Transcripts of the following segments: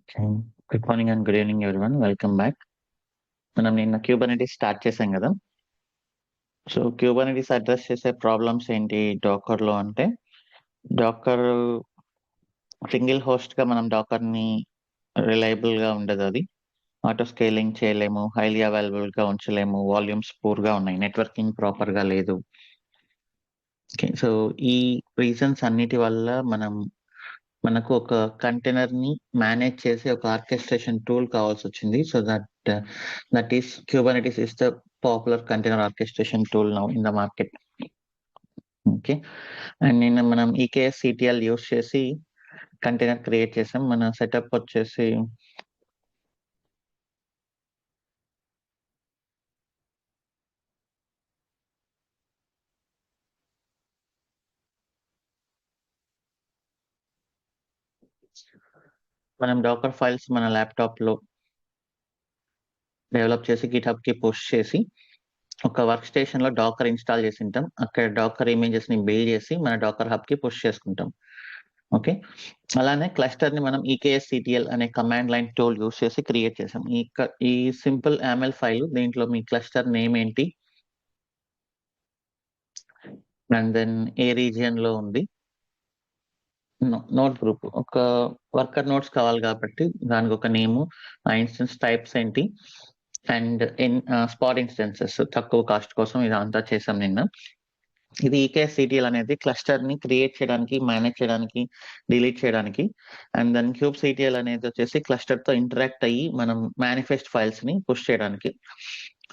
Okay. Good morning and good evening everyone. Welcome back. మనం నిన్న Kubernetes start చేసాం కదా. సో క్యూబర్నెటీస్ అడ్రస్ చేసే ప్రాబ్లమ్స్ ఏంటి డాకర్లో అంటే, డాకర్ సింగిల్ హోస్ట్గా మనం డాకర్ని రిలయబుల్గా ఉండదు. అది ఆటో స్కేలింగ్ చేయలేము, హైలీ అవైలబుల్గా ఉంచలేము, వాల్యూమ్స్ పూర్గా ఉన్నాయి, నెట్వర్కింగ్ ప్రాపర్గా లేదు. ఓకే, సో ఈ రీజన్స్ అన్నిటి వల్ల మనకు ఒక కంటైనర్ ని మేనేజ్ చేసే ఒక ఆర్కెస్ట్రేషన్ టూల్ కావాల్సి వచ్చింది. So that is Kubernetes is the popular container orchestration tool now in the market. Okay, and నిన్న మనం EKS CTL యూస్ చేసి కంటైనర్ క్రియేట్ చేసాం. మన సెటప్ వచ్చేసి మనం డాకర్ ఫైల్స్ మన ల్యాప్టాప్ లో డెవలప్ చేసి గిట్హబ్ కి పుష్ చేసి ఒక వర్క్ స్టేషన్ లో డాకర్ ఇన్స్టాల్ చేసి ఉంటాం. అక్కడ డాకర్ ఇమేజెస్ ని బిల్డ్ చేసి మన డాకర్ హబ్ కి పుష్ చేసుకుంటాం. ఓకే, అలానే క్లస్టర్ ని మనం ఈకేఎస్ సిటిఎల్ అనే కమాండ్ లైన్ టూల్ యూస్ చేసి క్రియేట్ చేసాం. ఈ సింపుల్ యామెల్ ఫైల్, దీంట్లో మీ క్లస్టర్ నేమ్ ఏంటి, అండ్ దెన్ ఏ రీజియన్ లో ఉంది, నోట్ గ్రూప్, ఒక వర్కర్ నోట్స్ కావాలి కాబట్టి దానికి ఒక నేము, ఆ ఇన్స్టెన్స్ టైప్స్ ఏంటి, అండ్ స్పాట్ ఇన్స్టెన్సెస్ తక్కువ కాస్ట్ కోసం ఇదంతా చేసాం నిన్న. ఇది ఈకేఎస్ సిటిఎల్ అనేది క్లస్టర్ ని క్రియేట్ చేయడానికి, మేనేజ్ చేయడానికి, డిలీట్ చేయడానికి. అండ్ దెన్ క్యూబ్ సిటిఎల్ అనేది వచ్చేసి క్లస్టర్ తో ఇంటరాక్ట్ అయ్యి మనం మేనిఫెస్ట్ ఫైల్స్ ని పుష్ చేయడానికి.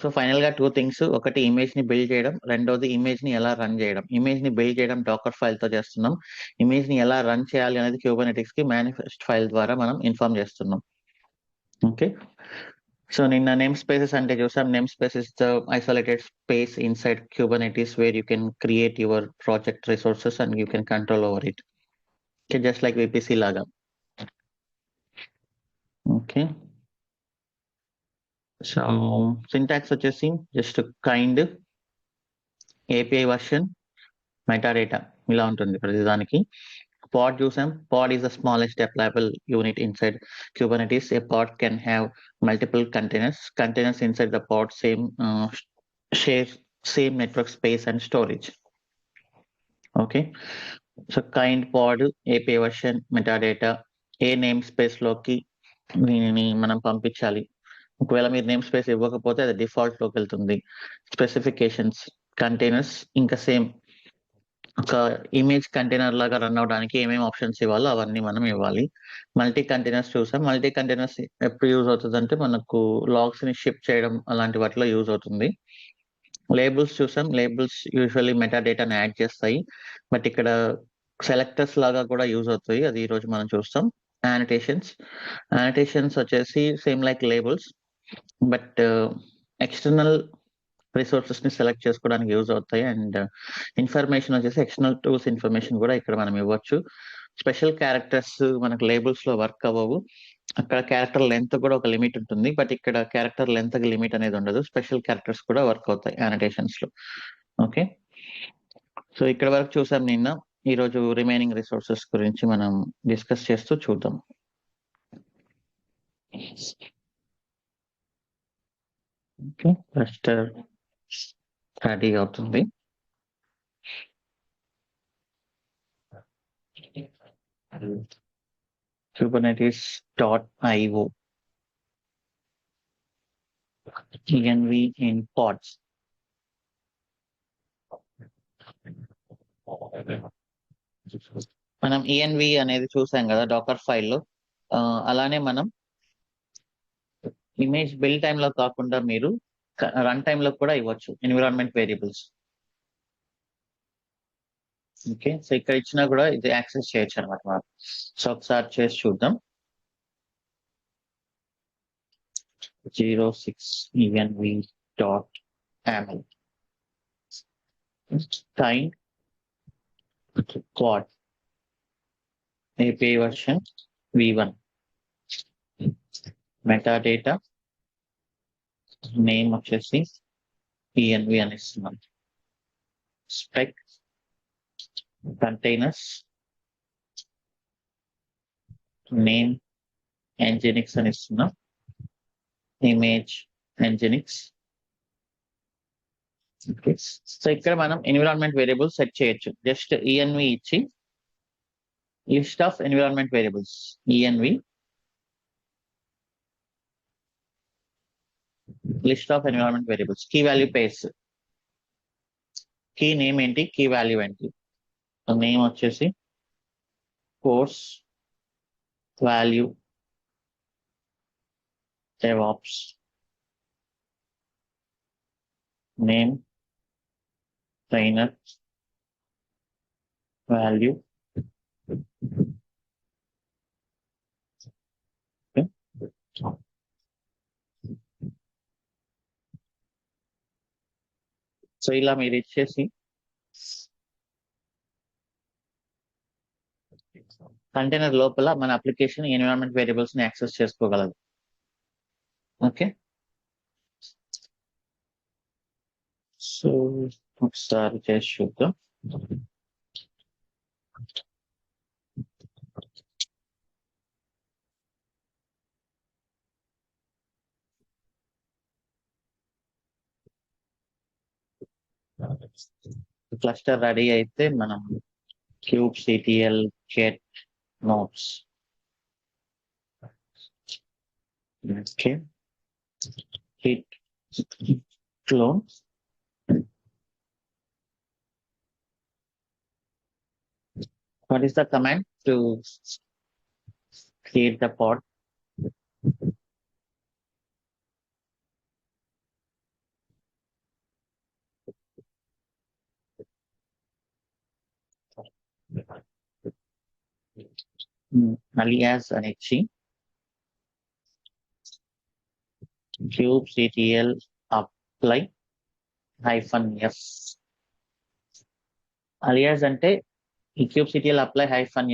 సో ఫైనల్ గా టూ థింగ్స్, ఒకటి ఇమేజ్ ని బిల్డ్ చేయడం, రెండోది ఇమేజ్ ని ఎలా రన్ చేయడం. ఇమేజ్ ని బిల్డ్ చేయడం డాకర్ ఫైల్ తో చేస్తున్నాం, ఇమేజ్ ని ఎలా రన్ చేయాలి అనేది క్యూబర్నెటిక్స్ కి మేనిఫెస్ట్ ఫైల్ ద్వారా మనం ఇన్ఫార్మ్ చేస్తున్నాం. ఓకే, సో నిన్న నేమ్ స్పేసెస్ అంటే చూసాం. Name space is the isolated space inside Kubernetes where you can create your project resources and you can control over it. Okay, just like VPC లాగా. Okay, so syntax వచ్చేసి just kind, API version, metadata ఇలా ఉంటుంది ప్రతిదానికి. Pod చూసాం. Pod is the smallest deployable unit inside Kubernetes. A pod can have multiple containers. Containers inside the pod share same network space and storage. Okay, so kind, pod, API version, metadata, ఏ namespace లోకి దీనిని మనం పంపించాలి. ఒకవేళ మీరు name space ఇవ్వకపోతే అది default లోకి వెళ్తుంది. స్పెసిఫికేషన్స్, కంటైనర్స్, ఇంకా సేమ్ ఒక ఇమేజ్ కంటైనర్ లాగా రన్ అవడానికి ఏమేమి ఆప్షన్స్ ఇవ్వాలో అవన్నీ మనం ఇవ్వాలి. మల్టీ కంటైనర్స్ చూసాం. మల్టీ కంటైనర్స్ ఎప్పుడు యూజ్ అవుతుంది అంటే మనకు లాగ్స్ ని షిప్ చేయడం అలాంటి వాటిలో యూజ్ అవుతుంది. లేబుల్స్ చూసాం. లేబుల్స్ యూజువల్లీ మెటా డేటాని యాడ్ చేస్తాయి, బట్ ఇక్కడ సెలెక్టర్స్ లాగా కూడా యూజ్ అవుతాయి, అది ఈ రోజు మనం చూస్తాం. యానిటేషన్స్ వచ్చేసి same like labels, but external resources ని సెలెక్ట్ చేసుకోవడానికి యూజ్ అవుతాయి. అండ్ ఇన్ఫర్మేషన్ వచ్చేసి ఎక్స్టర్నల్ టూల్స్ ఇన్ఫర్మేషన్ కూడా ఇక్కడ మనం ఇవ్వచ్చు. స్పెషల్ క్యారెక్టర్స్ మనకు లేబుల్స్ లో వర్క్ అవ్వవు. అక్కడ క్యారెక్టర్ లెంత్ కూడా ఒక లిమిట్ ఉంటుంది, బట్ ఇక్కడ క్యారెక్టర్ లెంత్ లిమిట్ అనేది ఉండదు. స్పెషల్ క్యారెక్టర్స్ కూడా వర్క్ అవుతాయి యానిటేషన్స్ లో. ఓకే, సో ఇక్కడ వరకు చూసాం నిన్న. ఈ రోజు రిమైనింగ్ రిసోర్సెస్ గురించి మనం డిస్కస్ చేస్తూ చూద్దాం. ఓకే, ఫస్ట్ రెడీ అవుతుంది. Kubernetes.io env in pods. మనం ఈఎన్వి అనేది చూసాం కదా డాకర్ ఫైల్లో. అలానే మనం ఇమేజ్ బిల్డ్ టైమ్ లో కాకుండా మీరు రన్ టైమ్ లో కూడా ఇవ్వచ్చు ఎన్విరాన్మెంట్ వేరియబుల్స్. ఓకే, సో ఇక్కడ ఇచ్చినా కూడా ఇది యాక్సెస్ చేయొచ్చు అనమాట మనం. సో ఒకసారి చేసి చూద్దాం. 06env.aml kind quad API version v1 metadata name వచ్చేసి ఈఎన్వి అని ఇస్తున్నాం. స్పెక్, కంటైనర్స్, నేమ్, nginx అని ఇస్తున్నాం, ఇమేజ్ nginx. సో ఇక్కడ మనం ఎన్విరాన్మెంట్ వేరియబుల్ సెట్ చేయొచ్చు. జస్ట్ env ఇచ్చి list of environment variables, env list of environment variables, key value pairs, key name ఏంటి, కీ వాల్యూ ఏంటి. నేమ్ వచ్చేసి course value DevOps, name trainer value. So ఇలా మీరు ఇచ్చేసి కంటైనర్ లోపల మన అప్లికేషన్ ఎన్విరాన్మెంట్ వేరియబుల్స్ ని యాక్సెస్ చేసుకోగలదు. ఓకే, సో ఒకసారి చేసి చూద్దాం. క్లస్టర్ రెడీ అయితే మనం kubectl get nodes. Okay, hit clone. What is the command to create the pod? alias అని ఇచ్చి kubectl apply -f. alias అంటే ఈ kubectl apply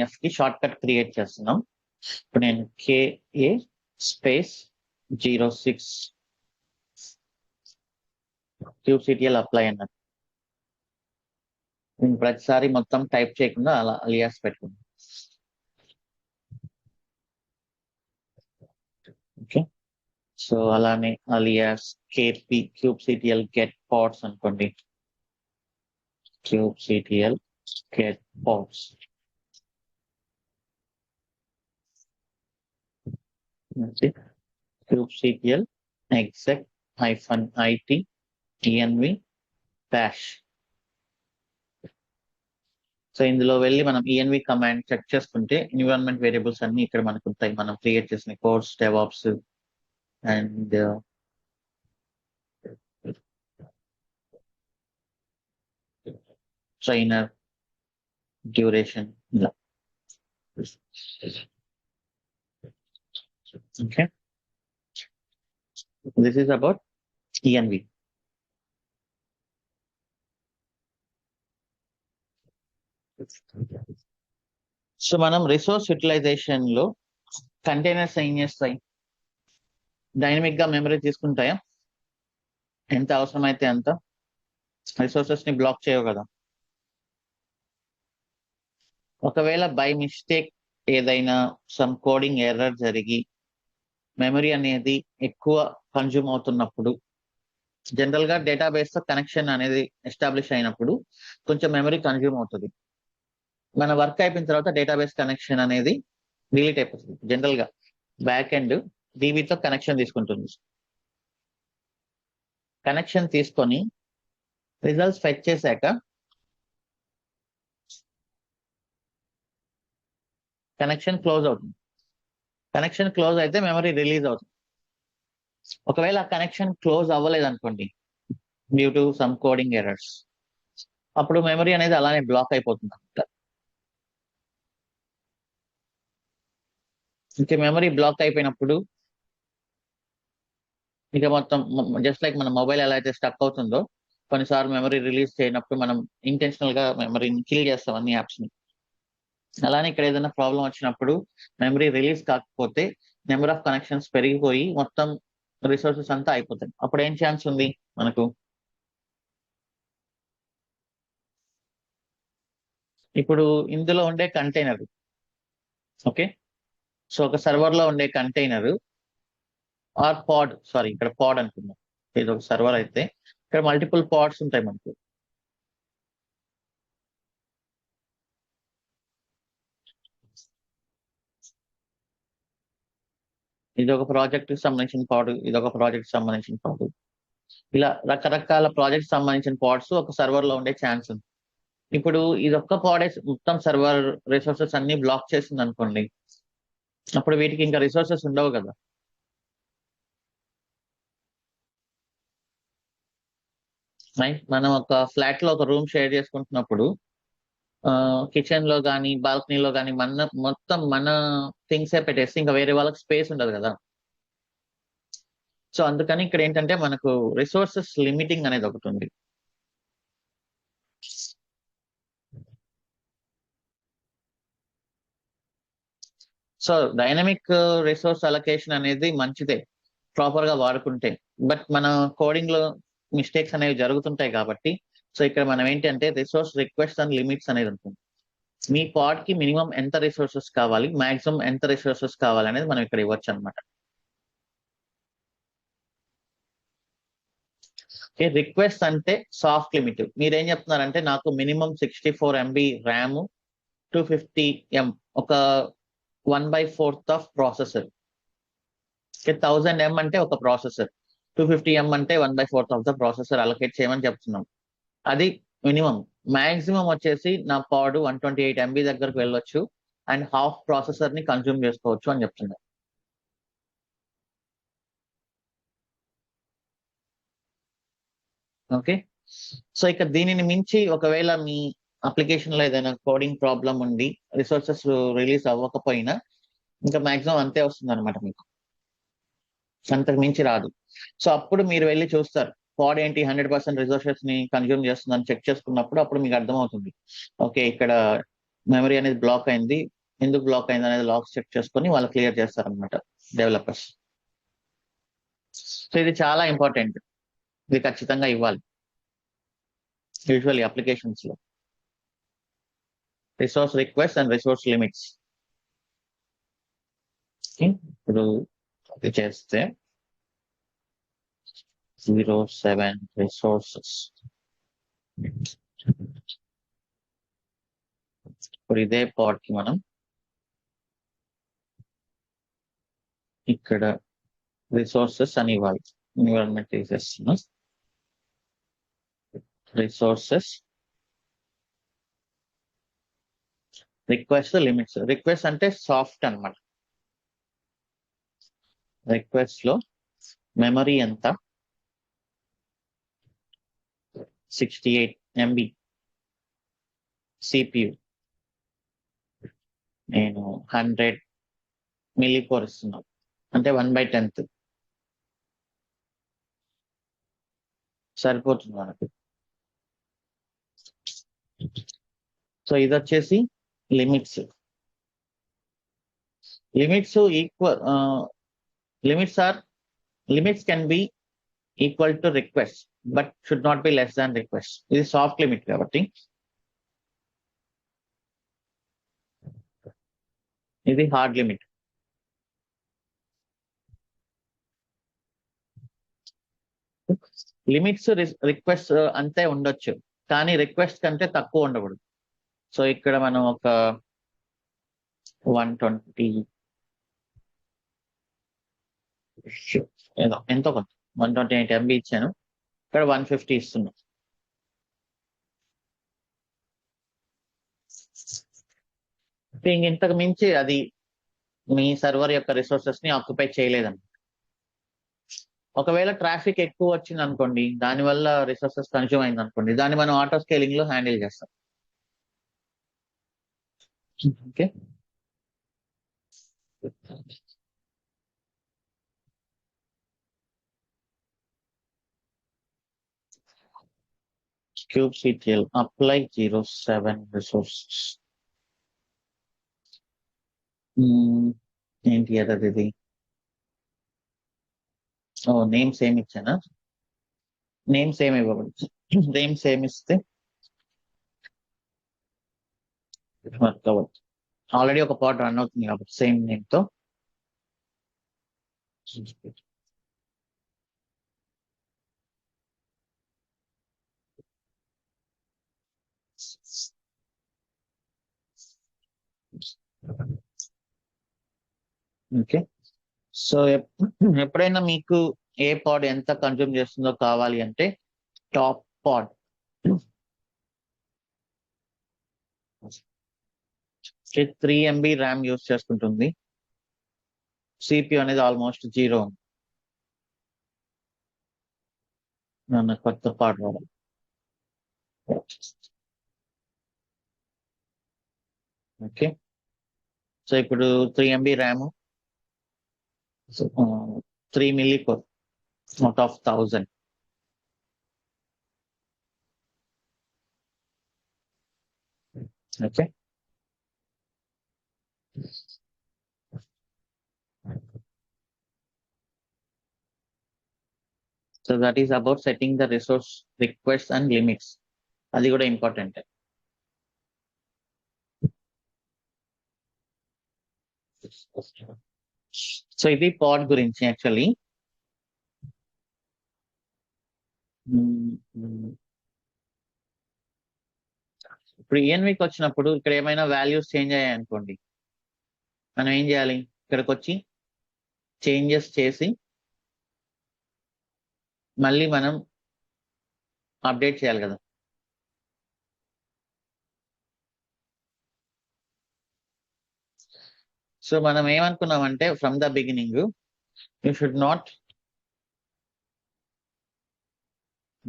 -f కి షార్ట్ కట్ క్రియేట్ చేస్తున్నాం. ఇప్పుడు నేను ka స్పేస్ 06 kubectl apply అన్నది. నేను ప్రతిసారి మొత్తం టైప్ చేయకుండా అలా alias పెట్టుకున్నాను. ఓకే, సో అలానే alias kp kubectl get pods అనుకోండి, kubectl get pods. kubectl exec -it env dash. So ఇందులో వెళ్ళి మనం env కమాండ్ చెక్ చేసుకుంటే ఎన్విరాన్మెంట్ వేరియబుల్స్ అన్ని ఇక్కడ మనకు ఉంటాయి. మనం క్రియేట్ చేసిన course, DevOps and trainer, duration, ఇలా. Okay, this is about env. So మనం రిసోర్స్ యూటిలైజేషన్ లో కంటైనర్స్ ఏం చేస్తాయి, డైనమిక్ గా మెమరీ తీసుకుంటాయా, ఎంత అవసరమైతే అంత రిసోర్సెస్ ని బ్లాక్ చేయవు కదా. ఒకవేళ బై మిస్టేక్ ఏదైనా సమ్ కోడింగ్ ఎర్రర్ జరిగి మెమరీ అనేది ఎక్కువ కన్జ్యూమ్ అవుతున్నప్పుడు, జనరల్ గా డేటాబేస్ తో కనెక్షన్ అనేది ఎస్టాబ్లిష్ అయినప్పుడు కొంచెం మెమరీ కన్జ్యూమ్ అవుతుంది. మన వర్క్ అయిపోయిన తర్వాత డేటాబేస్ కనెక్షన్ అనేది డిలీట్ అయిపోతుంది. జనరల్ గా బ్యాక్ ఎండ్ DBతో కనెక్షన్ తీసుకుంటుంది. కనెక్షన్ తీసుకొని రిజల్ట్స్ ఫెచ్ చేశాక కనెక్షన్ క్లోజ్ అవుతుంది. కనెక్షన్ క్లోజ్ అయితే మెమరీ రిలీజ్ అవుతుంది. ఒకవేళ కనెక్షన్ క్లోజ్ అవ్వలేదు అనుకోండి, due to some coding errors, అప్పుడు మెమరీ అనేది అలానే బ్లాక్ అయిపోతుంది అనమాట. ఇంకా మెమరీ బ్లాక్ అయిపోయినప్పుడు ఇక మొత్తం జస్ట్ లైక్ మన మొబైల్ ఎలా అయితే స్టక్ అవుతుందో, కొన్నిసార్లు మెమరీ రిలీజ్ చేయనప్పుడు మనం ఇంటెన్షనల్ గా మెమరీని కిల్ చేస్తాం అన్ని యాప్స్ ని. అలానే ఇక్కడ ఏదైనా ప్రాబ్లం వచ్చినప్పుడు మెమరీ రిలీజ్ కాకపోతే నెంబర్ ఆఫ్ కనెక్షన్స్ పెరిగిపోయి మొత్తం రిసోర్సెస్ అంతా అయిపోతాయి. అప్పుడు ఏం ఛాన్స్ ఉంది మనకు, ఇప్పుడు ఇందులో ఉండే కంటైనర్, ఓకే, సో ఒక సర్వర్ లో ఉండే కంటైనర్ ఆర్ పాడ్, సారీ ఇక్కడ పాడ్ అనుకుందాం, ఇది ఒక సర్వర్ అయితే ఇక్కడ మల్టిపుల్ పాడ్స్ ఉంటాయి మనకు. ఇది ఒక ప్రాజెక్ట్ కి సంబంధించిన పాడ్, ఇది ఒక ప్రాజెక్ట్ సంబంధించిన పాడ్, ఇలా రకరకాల ప్రాజెక్ట్ సంబంధించిన పాడ్స్ ఒక సర్వర్ లో ఉండే ఛాన్స్ ఉంది. ఇప్పుడు ఇది ఒక్క పాడే మొత్తం సర్వర్ రిసోర్సెస్ అన్ని బ్లాక్ చేసింది అనుకోండి, అప్పుడు వీటికి ఇంకా రిసోర్సెస్ ఉండవు కదా. మనం ఒక ఫ్లాట్ లో ఒక రూమ్ షేర్ చేసుకుంటున్నప్పుడు కిచెన్ లో కానీ బాల్కనీలో కానీ మొత్తం మన థింగ్స్ పెట్టేస్తే ఇంకా వేరే వాళ్ళకి స్పేస్ ఉండదు కదా. సో అందుకని ఇక్కడ ఏంటంటే మనకు రిసోర్సెస్ లిమిటింగ్ అనేది ఒకటి ఉంది. సో డైనమిక్ రిసోర్స్ అలొకేషన్ అనేది మంచిదే ప్రాపర్ గా వాడుకుంటే, బట్ మన కోడింగ్ లో మిస్టేక్స్ అనేవి జరుగుతుంటాయి కాబట్టి, సో ఇక్కడ మనం ఏంటంటే రిసోర్స్ రిక్వెస్ట్ అండ్ లిమిట్స్ అనేది ఉంటుంది. మీ పాడ్ కి మినిమం ఎంత రిసోర్సెస్ కావాలి, మాక్సిమం ఎంత రిసోర్సెస్ కావాలి అనేది మనం ఇక్కడ ఇవ్వచ్చు అనమాట. రిక్వెస్ట్ అంటే సాఫ్ట్ లిమిట్. మీరేం చెప్తున్నారంటే నాకు మినిమం 64 MB ర్యామ్, 250 M, ఒక 1/4 ఆఫ్ ప్రాసెసర్. 1000 M అంటే ఒక ప్రాసెసర్, 250 M అంటే 1/4 ఆఫ్ ద ప్రాసెసర్ అలొకేట్ చేయమని చెప్తున్నాం. అది మినిమం. మాక్సిమం వచ్చేసి నా పాడు 128 MB దగ్గరకు వెళ్ళొచ్చు అండ్ హాఫ్ ప్రాసెసర్ ని కన్జ్యూమ్ చేసుకోవచ్చు అని చెప్తున్నారు. ఓకే, సో ఇక దీనిని మించి ఒకవేళ మీ అప్లికేషన్ లో ఏదైనా కోడింగ్ ప్రాబ్లం ఉండి రిసోర్సెస్ రిలీజ్ అవ్వకపోయినా ఇంకా మాక్సిమం అంతే వస్తుంది అనమాట మీకు, అంతకు మించి రాదు. సో అప్పుడు మీరు వెళ్ళి చూస్తారు పాడ్ ఏంటి 100% రిసోర్సెస్ ని కన్జ్యూమ్ చేస్తుందని చెక్ చేసుకున్నప్పుడు అప్పుడు మీకు అర్థమవుతుంది, ఓకే ఇక్కడ మెమరీ అనేది బ్లాక్ అయింది, ఎందుకు బ్లాక్ అయింది అనేది లాగ్స్ చెక్ చేసుకొని వాళ్ళు క్లియర్ చేస్తారనమాట డెవలపర్స్. సో ఇది చాలా ఇంపార్టెంట్, ఇది ఖచ్చితంగా ఇవ్వాలి యూజువల్లీ అప్లికేషన్స్ లో. Resource request and resource limits. ఇప్పుడు అది చేస్తే 07 రిసోర్సెస్, ఇప్పుడు ఇదే పాడ్ కి మనం ఇక్కడ రిసోర్సెస్ అని ఇవ్వాలి. ఎన్విరాన్మెంట్ తీసేస్తున్నాం, రిసోర్సెస్ రిక్వెస్ట్ లిమిట్స్. రిక్వెస్ట్ అంటే సాఫ్ట్ అనమాట. రిక్వెస్ట్ లో మెమరీ ఎంత, 68 MB, CPU నేను 100 మిల్లీ-కోర్ ఇస్తున్నాను అంటే 1/10 సరిపోతుంది మనకు. సో ఇది వచ్చేసి limits. Limits equal limits can be equal to request but should not be less than request. ఇది సాఫ్ట్ లిమిట్ కాబట్టి, ఇది హార్డ్ లిమిట్. లిమిట్స్ రిక్వెస్ట్ అంతే ఉండొచ్చు కానీ రిక్వెస్ట్ కంటే తక్కువ ఉండకూడదు. సో ఇక్కడ మనం ఒక 120 ఏదో ఎంతో కొంత 128 MB ఇచ్చాను, ఇక్కడ 150 ఇస్తున్నాం. ఇంతకు మించి అది మీ సర్వర్ యొక్క రిసోర్సెస్ ని ఆక్యుపై చేయలేదండి. ఒకవేళ ట్రాఫిక్ ఎక్కువ వచ్చింది అనుకోండి, దానివల్ల రిసోర్సెస్ కన్జ్యూమ్ అయింది అనుకోండి, దాన్ని మనం ఆటో స్కేలింగ్ లో హ్యాండిల్ చేస్తాం. Okay, kubectl apply 07 resources. ఏంటి అదది ఇది? ఓ నేమ్ సేమ్ ఇచ్చానా? నేమ్ సేమ్ ఇవ్వబడి, నేమ్ సేమ్ ఇస్తే వర్క్ అవ్వచ్చు. ఆల్రెడీ ఒక పార్ట్ రన్ అవుతుంది కాబట్టి సేమ్ నేమ్ తో ఓకే. సో ఎప్పుడైనా మీకు ఏ పాడ్ ఎంత కన్జ్యూమ్ చేస్తుందో కావాలి అంటే top pod 3 MB RAM use చేసుకుంటుంది. సిపియు అనేది ఆల్మోస్ట్ 0 నన్ను కొత్త పాడ్ వాడాలి. ఓకే. సో ఇప్పుడు 3 MB RAM 3 milli core out of 1000. Okay. So that is about setting the resource request and limits. అది కూడా ఇంపార్టెంట్. సో ఇది పాడ్ గురించి యాక్చువల్లీ. ఇప్పుడు ఈఎన్వికి వచ్చినప్పుడు ఇక్కడ ఏమైనా వాల్యూస్ చేంజ్ అయ్యాయి అనుకోండి, మనం ఏం చేయాలి? ఇక్కడికి వచ్చి చేంజెస్ చేసి మళ్ళీ మనం అప్డేట్ చేయాలి కదా. సో మనం ఏమనుకున్నామంటే from the beginning you should not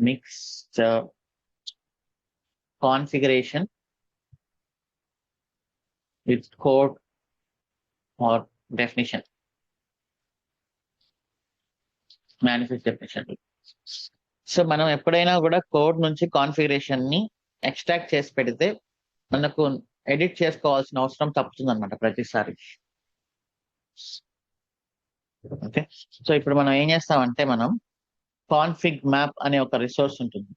mix configuration with code or definition, manifest definition. So మనం ఎప్పుడైనా కూడా కోడ్ నుంచి కాన్ఫిగరేషన్ ని ఎక్స్ట్రాక్ట్ చేసి పెడితే మనకు ఎడిట్ చేసుకోవాల్సిన అవసరం తప్పుతుంది అనమాట ప్రతిసారి. ఓకే. సో ఇప్పుడు మనం ఏం చేస్తామంటే మనం కాన్ఫిగ్ మ్యాప్ అనే ఒక రిసోర్స్ ఉంటుంది.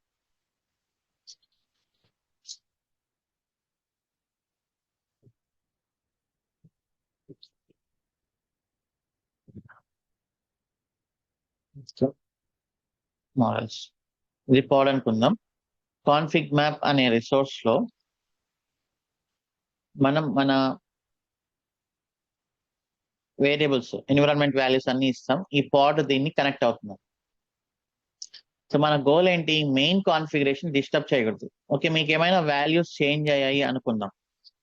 మోడల్స్ ఇది పాడ్ అనుకుందాం. కాన్ఫిగ్ మ్యాప్ అనే రిసోర్స్ లో మనం మన వేరియబుల్స్ ఎన్విరాన్మెంట్ వాల్యూస్ అన్ని ఇస్తాం. ఈ పాడ్ దీన్ని కనెక్ట్ అవుతుంది. సో మన గోల్ ఏంటి? మెయిన్ కాన్ఫిగరేషన్ డిస్టర్బ్ చేయకూడదు. ఓకే, మీకు ఏమైనా వాల్యూస్ చేంజ్ అయ్యాయి అనుకుందాం.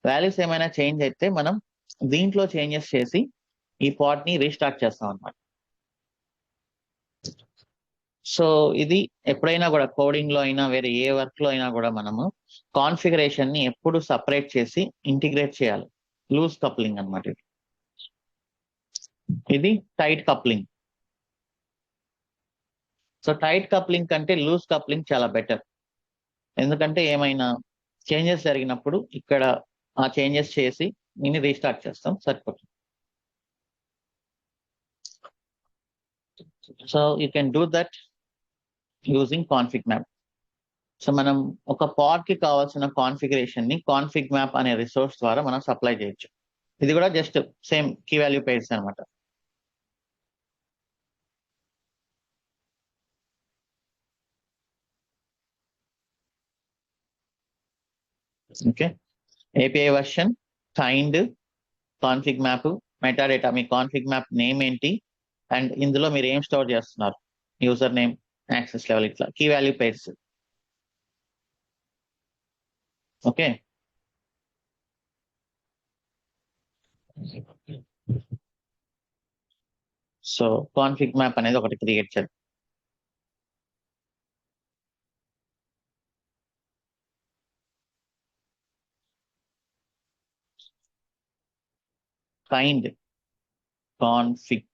వాల్యూస్ ఏమైనా చేంజ్ అయితే మనం దీంట్లో చేంజెస్ చేసి ఈ పాడ్ ని రీస్టార్ట్ చేస్తాం అన్నమాట. సో ఇది ఎప్పుడైనా కూడా కోడింగ్ లో అయినా వేరే ఏ వర్క్ లో అయినా కూడా మనము కాన్ఫిగరేషన్ ని ఎప్పుడు సపరేట్ చేసి ఇంటిగ్రేట్ చేయాలి. లూజ్ కప్లింగ్ అన్నమాట ఇది. ఇది tight coupling. So tight coupling కంటే లూజ్ కప్లింగ్ చాలా బెటర్. ఎందుకంటే ఏమైనా చేంజెస్ జరిగినప్పుడు ఇక్కడ ఆ చేంజెస్ చేసి దీన్ని రీస్టార్ట్ చేస్తాం, సరిపోతుంది. So you can do that using config map. So మనం ఒక పాడ్ కి కావాల్సిన కాన్ఫిగరేషన్ ని కాన్ఫిగ్ మ్యాప్ అనే రిసోర్స్ ద్వారా మనం సప్లై చేయొచ్చు. ఇది కూడా just same key value pairs అనమాట. Okay. API version, kind, config map, metadata. మీ కాన్ఫిగ్ మ్యాప్ నేమ్ ఏంటి అండ్ ఇందులో మీరు ఏం స్టోర్ చేస్తున్నారు, యూజర్ నేమ్, యాక్సెస్ లెవెల్, ఇట్లా key value pairs. Okay. So config map అనేది ఒకటి క్రియేట్ చేద్దాం. Kind config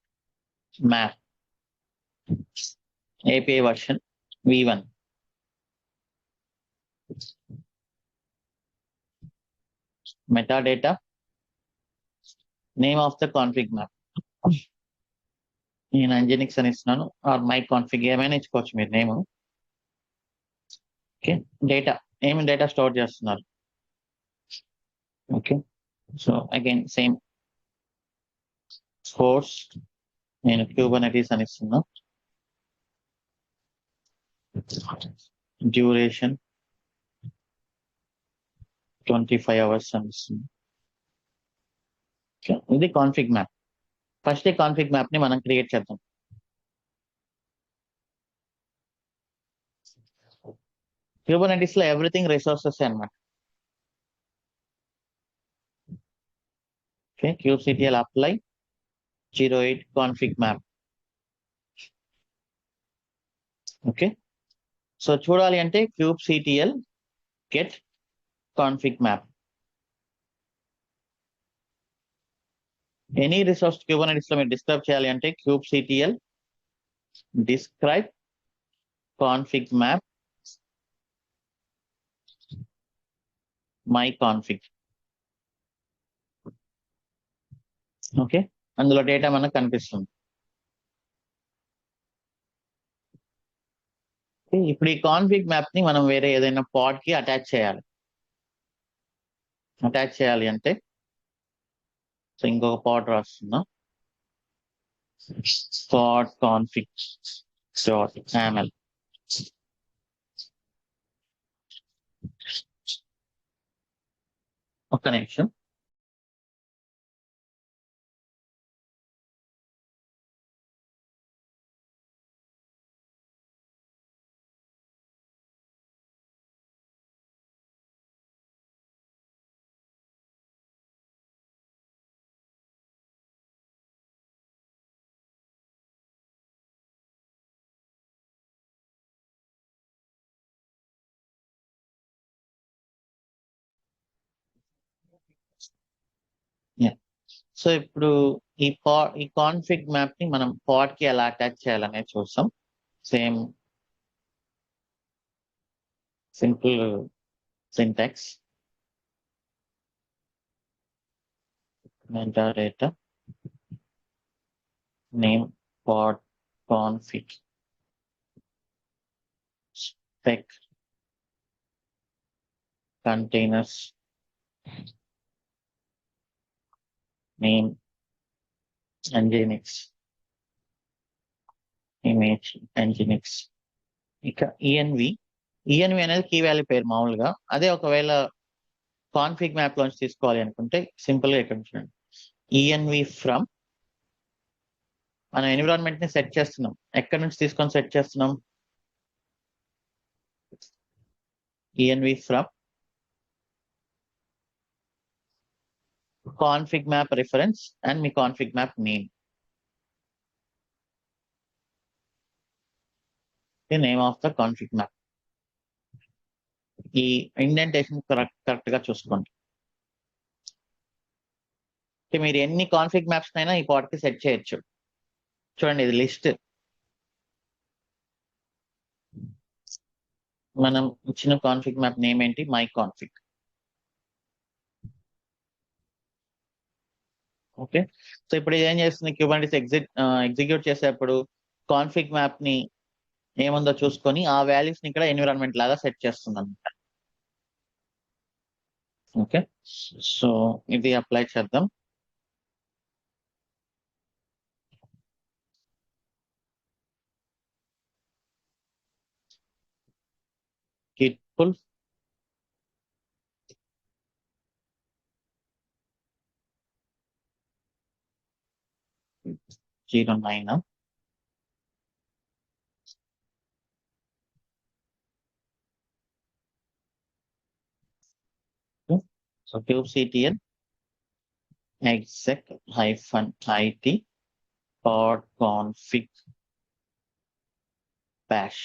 map API version v1. Metadata, name of the config map. నేను అంజెనిక్స్ అని ఇస్తున్నాను, ఆర్ మై కాన్ఫిగ్ ఏమైనా ఇచ్చుకోవచ్చు మీరు నేమ్. ఓకే. డేటా, ఏమి డేటా స్టోర్ చేస్తున్నారు. Okay. So again same source నేను Kubernetes అని ఇస్తున్నా. డ్యూరేషన్ 25 hours అని ఇస్తున్నా. ఇది కాన్ఫిగ్ మ్యాప్. ఫస్ట్ ఈ కాన్ఫిగ్ మ్యాప్ ని మనం క్రియేట్ చేద్దాం. Kubernetes లో ఎవ్రీథింగ్ రిసోర్సెస్ అన్నమాట. Okay, kubectl apply 08 config map. Okay, so చూడాలి అంటే kubectl get config map. Any resource Kubernetes లో మీరు డిస్క్రైబ్ చేయాలి అంటే kubectl describe config map my config. Okay, అందులో డేటా మనకు కనిపిస్తుంది. ఇప్పుడు ఈ కాన్ఫిగ్ మ్యాప్ ని మనం వేరే ఏదైనా పాడ్ కి అటాచ్ చేయాలి. అటాచ్ చేయాలి అంటే సో ఇంకొక పాడ్ రాస్తున్నా, pod config .yaml. ఒక్క నిమిషం. సో ఇప్పుడు ఈ కాన్ఫిగ్ మ్యాప్ ని మనం పాడ్ కి ఎలా అటాచ్ చేయాలనేది చూస్తాం. Same simple syntax, metadata name pod config spec containers name nginx image nginx. ఇక env అనేది కీ వాల్యూ పేరు మామూలుగా. అదే ఒకవేళ కాన్ఫిగ్ మ్యాప్ లోంచి తీసుకోవాలి అనుకుంటే సింపుల్ గా ఇక్కడ చూడండి, env ఫ్రమ్ మనం ఎన్విరాన్మెంట్ ని సెట్ చేస్తున్నాం. ఎక్కడి నుంచి తీసుకొని సెట్ చేస్తున్నాం? env from config map reference and me config map name. Name of the config map. ఈ ఇండెంటేషన్ కరెక్ట్ గా చూసుకోండి. మీరు ఎన్ని కాన్ఫిగ్ మ్యాప్స్ అయినా ఈ పాడ్ కి సెట్ చేయొచ్చు. చూడండి, ఇది లిస్ట్. మనం ఇచ్చిన కాన్ఫిగ్ మ్యాప్ నేమ్ ఏంటి? My config. ఓకే, సో ఇప్పుడు ఇది ఏం చేస్తుంది? Kubernetes ఎగ్జిక్యూట్ చేసేటప్పుడు కాన్ఫిగ్ మ్యాప్ ని ఏముందో చూసుకొని ఆ వాల్యూస్ ని ఇక్కడ ఎన్విరాన్మెంట్ లాగా సెట్ చేస్తుంది అనమాట. ఓకే, సో ఇది అప్లై చేద్దాం. git pull zero 09. So kubectl exec-it pod config bash.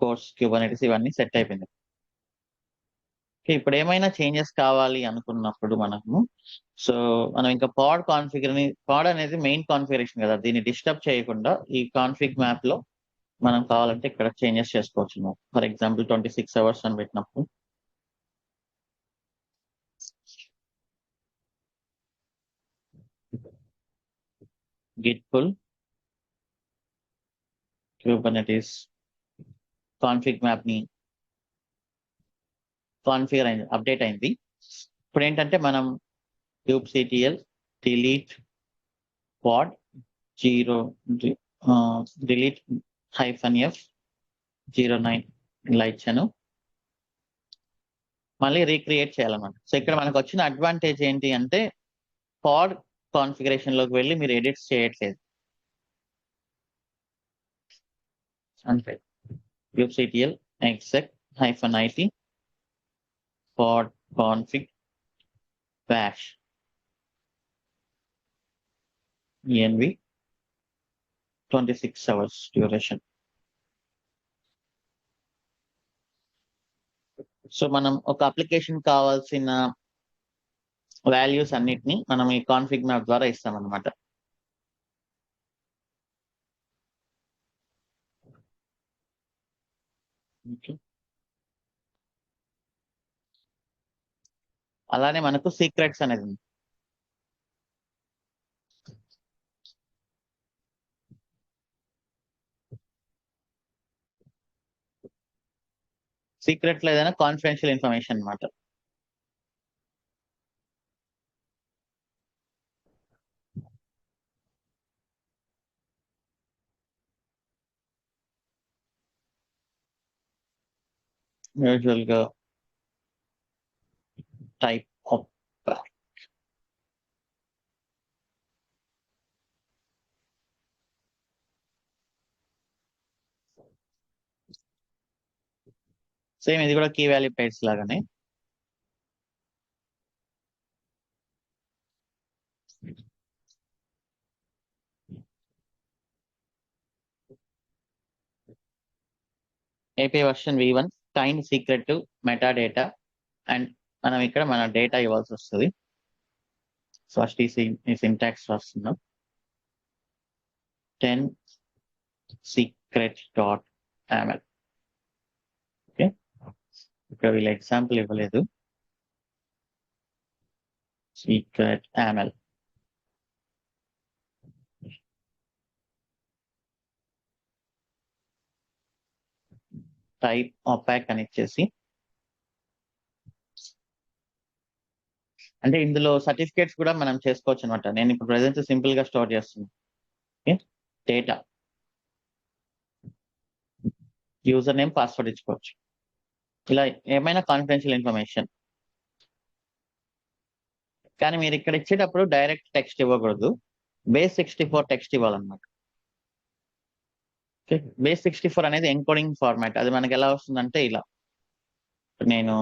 Course Kubernetes ఇవన్నీ సెట్ అయిపోయింది. ఇప్పుడు ఏమైనా చేంజెస్ కావాలి అనుకున్నప్పుడు మనం ఇంకా పాడ్ అనేది మెయిన్ కాన్ఫిగరేషన్ కదా, దీన్ని డిస్టర్బ్ చేయకుండా ఈ కాన్ఫిగ్ మ్యాప్ లో మనం కావాలంటే ఇక్కడ చేంజెస్ చేసుకోవచ్చు. ఫర్ ఎగ్జాంపుల్ 26 hours అని పెట్టినప్పుడు git pull Kubernetes config map ని కాన్ఫిగర్ అయింది, అప్డేట్ అయింది. ఇప్పుడు ఏంటంటే మనం kubectl delete pod 0 delete -f 09 ఇలా ఇచ్చాను. మళ్ళీ రీక్రియేట్ చేయాలన్నమాట. సో ఇక్కడ మనకు వచ్చిన అడ్వాంటేజ్ ఏంటి అంటే పాడ్ కాన్ఫిగరేషన్ లోకి వెళ్ళి మీరు ఎడిట్స్ చేయట్లేదు అంతే. kubectl exec-it pod config bash env 26 hours duration. So మనం ఒక అప్లికేషన్ కావాల్సిన వాల్యూస్ అన్నిటిని మనం ఈ కాన్ఫిగ్ మ్యాప్ ద్వారా ఇస్తాం అన్నమాట. అలానే మనకు సీక్రెట్స్ అనేది ఉంది. సీక్రెట్ లో ఏదైనా కాన్ఫిడెన్షియల్ ఇన్ఫర్మేషన్ అన్నమాట. యూజువల్ గా టైప్ ఆఫ్ సేమ్ ఇది కూడా కీ వాల్యూ పైర్స్ లాగానే. API version v1 kind secret meta data and మనం ఇక్కడ మన డేటా ఇవ్వాల్సి వస్తుంది. ఫస్ట్ ఈ సింటాక్స్ రాస్తున్నాం 10 secret.aml. ఓకే, ఇక్కడ వీళ్ళ ఎగ్జాంపుల్ ఇవ్వలేదు. secret.aml టైప్ opaque అని ఇచ్చేసి, అంటే ఇందులో సర్టిఫికేట్స్ కూడా మనం చేసుకోవచ్చు అనమాట. నేను ఇప్పుడు ప్రెసెంట్ సింపుల్ గా స్టోర్ చేస్తున్నాను. Okay, data user name password ఇచ్చుకోవచ్చు. ఇలా ఏమైనా కాన్ఫిడెన్షియల్ ఇన్ఫర్మేషన్. కానీ మీరు ఇక్కడ ఇచ్చేటప్పుడు డైరెక్ట్ టెక్స్ట్ ఇవ్వకూడదు, base64 టెక్స్ట్ ఇవ్వాలన్నమాట. base64 అనేది ఎన్కోడింగ్ ఫార్మాట్. అది మనకి ఎలా వస్తుందంటే ఇలా, నేను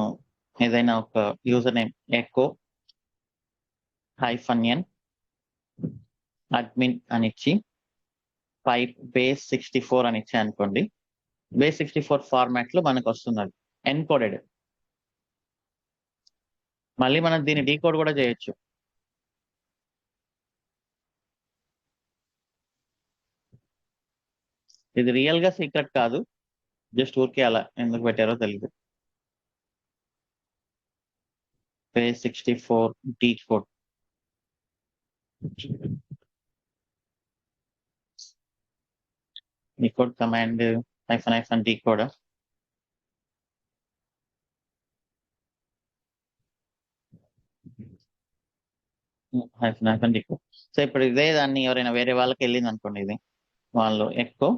ఏదైనా ఒక username echo -n admin అని ఇచ్చి పైప్ base64 అని ఇచ్చా అనుకోండి, base64 ఫార్మాట్ లో మనకు వస్తుంది. అది ఎన్కోడెడ్. మళ్ళీ మనం దీన్ని డీకోడ్ కూడా చేయొచ్చు. ఇది రియల్ గా సీక్రెట్ కాదు, జస్ట్ ఊరికే అలా ఎందుకు పెట్టారో తెలియదు. base64 decode. Decode command -decode. -decode. So ఇప్పుడు ఇదే దాన్ని ఎవరైనా వేరే వాళ్ళకి వెళ్ళింది అనుకోండి, ఇది వాళ్ళు ఎక్కువ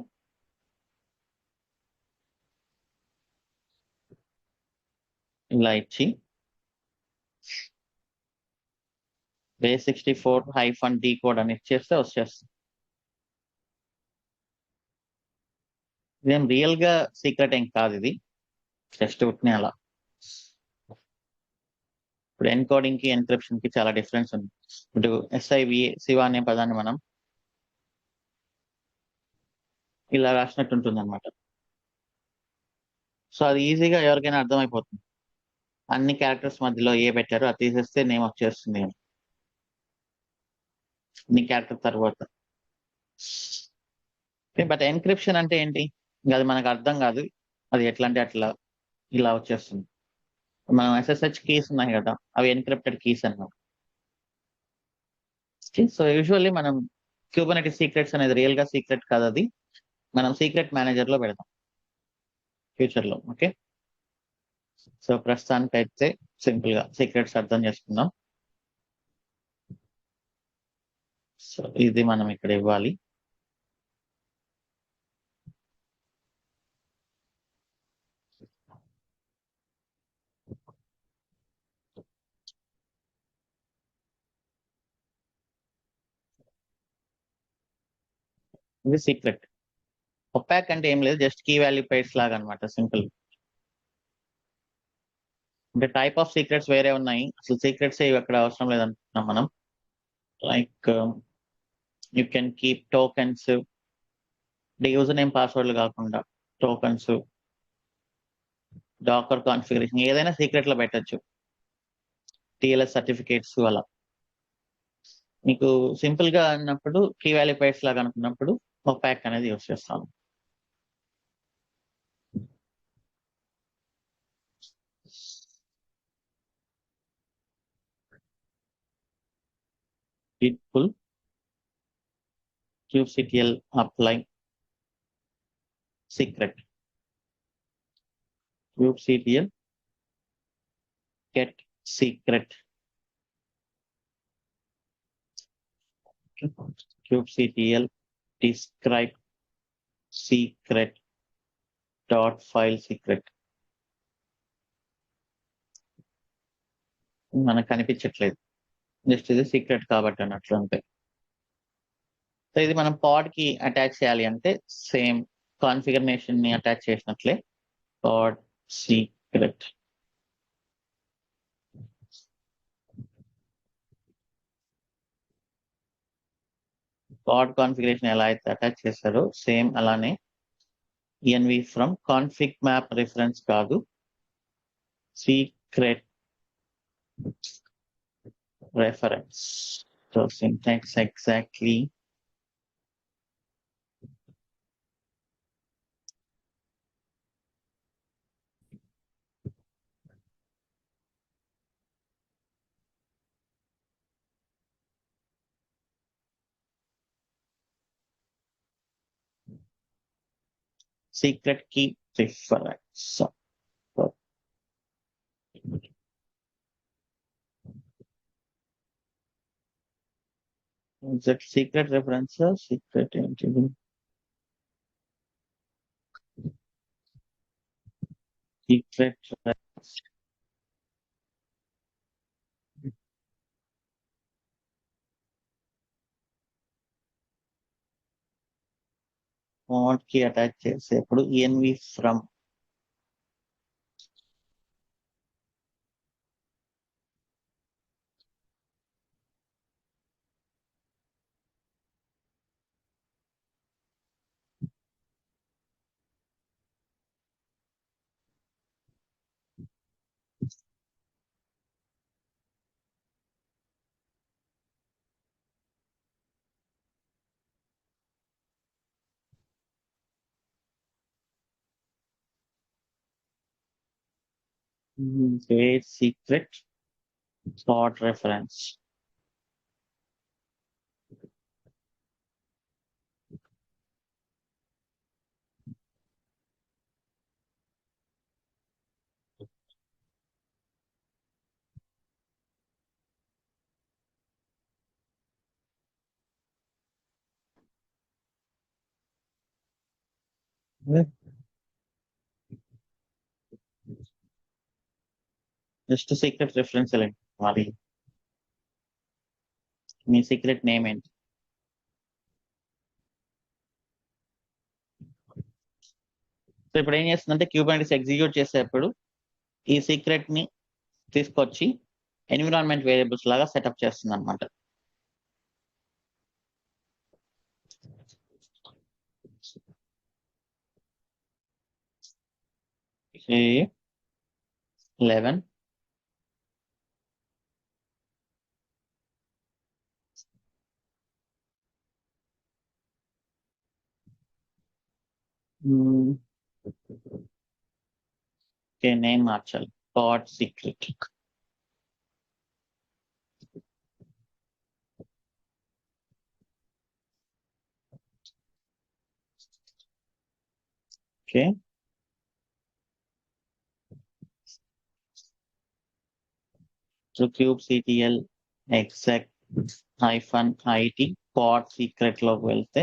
ఇలా ఇచ్చి base64 -decode అని ఇచ్చేస్తే వచ్చేస్తుంది. ఇదేం రియల్ గా సీక్రెట్ ఏం కాదు, ఇది జస్ట్ ఉట్నే అలా. ఇప్పుడు ఎన్కోడింగ్ కి ఎన్క్రిప్షన్ కి చాలా డిఫరెన్స్ ఉంది. ఇప్పుడు శివ అనే పదాన్ని మనం ఇలా రాసినట్టు ఉంటుంది అనమాట. సో అది ఈజీగా ఎవరికైనా అర్థమైపోతుంది. అన్ని క్యారెక్టర్స్ మధ్యలో ఏ పెట్టారో అది తీసేస్తే నేమ్ వచ్చేస్తుంది అన్ని క్యారెక్టర్ తర్వాత. బట్ ఎన్క్రిప్షన్ అంటే ఏంటి, అది మనకు అర్థం కాదు. అది ఎట్లా అంటే అట్లా ఇలా వచ్చేస్తుంది. మనం SSH కీస్ ఉన్నాయి కదా, అవి ఎన్క్రిప్టెడ్ కీస్ అన్నమాట. సో యూజువల్లీ మనం Kubernetes సీక్రెట్స్ అనేది రియల్ గా సీక్రెట్ కాదు, అది మనం సీక్రెట్ మేనేజర్ లో పెడతాం ఫ్యూచర్ లో. ఓకే, సో ప్రస్తుతానికి అయితే సింపుల్ గా సీక్రెట్స్ అర్థం చేసుకుందాం. సో ఇది మనం ఇక్కడ ఇవ్వాలి. ఇది సీక్రెట్. ఒపాక్ అంటే ఏం లేదు, జస్ట్ కీ వాల్యూ పైర్స్ లాగా అనమాట, సింపుల్. అంటే టైప్ ఆఫ్ సీక్రెట్స్ వేరే ఉన్నాయి, అసలు సీక్రెట్స్ ఇవి అక్కడ అవసరం లేదనుకుంటున్నాం మనం. Like you can keep tokens, user name పాస్వర్డ్లు కాకుండా టోకెన్స్, డాకర్ కాన్ఫిగరేషన్, ఏదైనా సీక్రెట్ లో పెట్టచ్చు, టిఎల్ఎస్ సర్టిఫికేట్స్ అలా. మీకు సింపుల్ గా అన్నప్పుడు కీ వాల్యూ పైర్స్ లాగా అనుకున్నప్పుడు ఒపాక్ అనేది యూస్ చేస్తాను. Git pull, kubectl apply secret, kubectl get secret, kubectl describe secret dot file secret. మనకు కనిపించట్లేదు, జస్ట్ ఇది సీక్రెట్ కాబట్టి అన్నట్లు అంతే. సో ఇది మనం పాడ్ కి అటాచ్ చేయాలి అంటే సేమ్ కాన్ఫిగరేషన్ ని అటాచ్ చేసినట్లే, పాడ్ సీక్రెట్. పాడ్ కాన్ఫిగరేషన్ ఎలా అయితే అటాచ్ చేస్తారో సేమ్ అలానే env from config map reference కాదు, secret reference. So syntax exactly secret key reference. So that secret reference, secret entity, secret reference. పాడ్ కి అటాచ్ చేసేప్పుడు env from create secret pod reference. Just secret reference మరి మీ secret name ఏంటి? So ఇప్పుడు ఏం చేస్తుందంటే Kubernetes execute చేసేటప్పుడు ఈ secret ని తీసుకొచ్చి ఎన్విరాన్మెంట్ వేరియబుల్స్ లాగా సెటప్ చేస్తుంది అనమాట. A11 ఓకే, నేమ్ మార్చాలి, pod secret. Okay, so kubectl exec -it pod secret లోకి వెళ్తే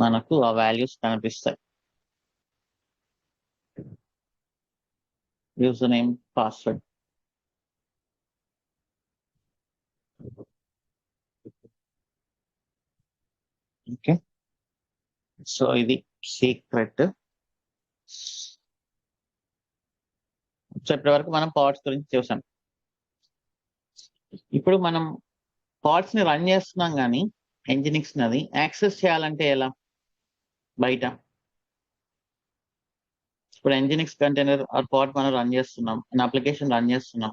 మనకు ఆ వాల్యూస్ కనిపిస్తాయి. User name, password. Okay, so ఇది సీక్రెట్. సో ఇప్పటి వరకు మనం పాడ్స్ గురించి చూసాం. ఇప్పుడు మనం పాడ్స్ ని రన్ చేస్తున్నాం కానీ Nginx అది యాక్సెస్ చేయాలంటే ఎలా? బయట ఇప్పుడు Nginx కంటైనర్ ఆర్ పాడ్ మనం రన్ చేస్తున్నాం, అప్లికేషన్ రన్ చేస్తున్నాం,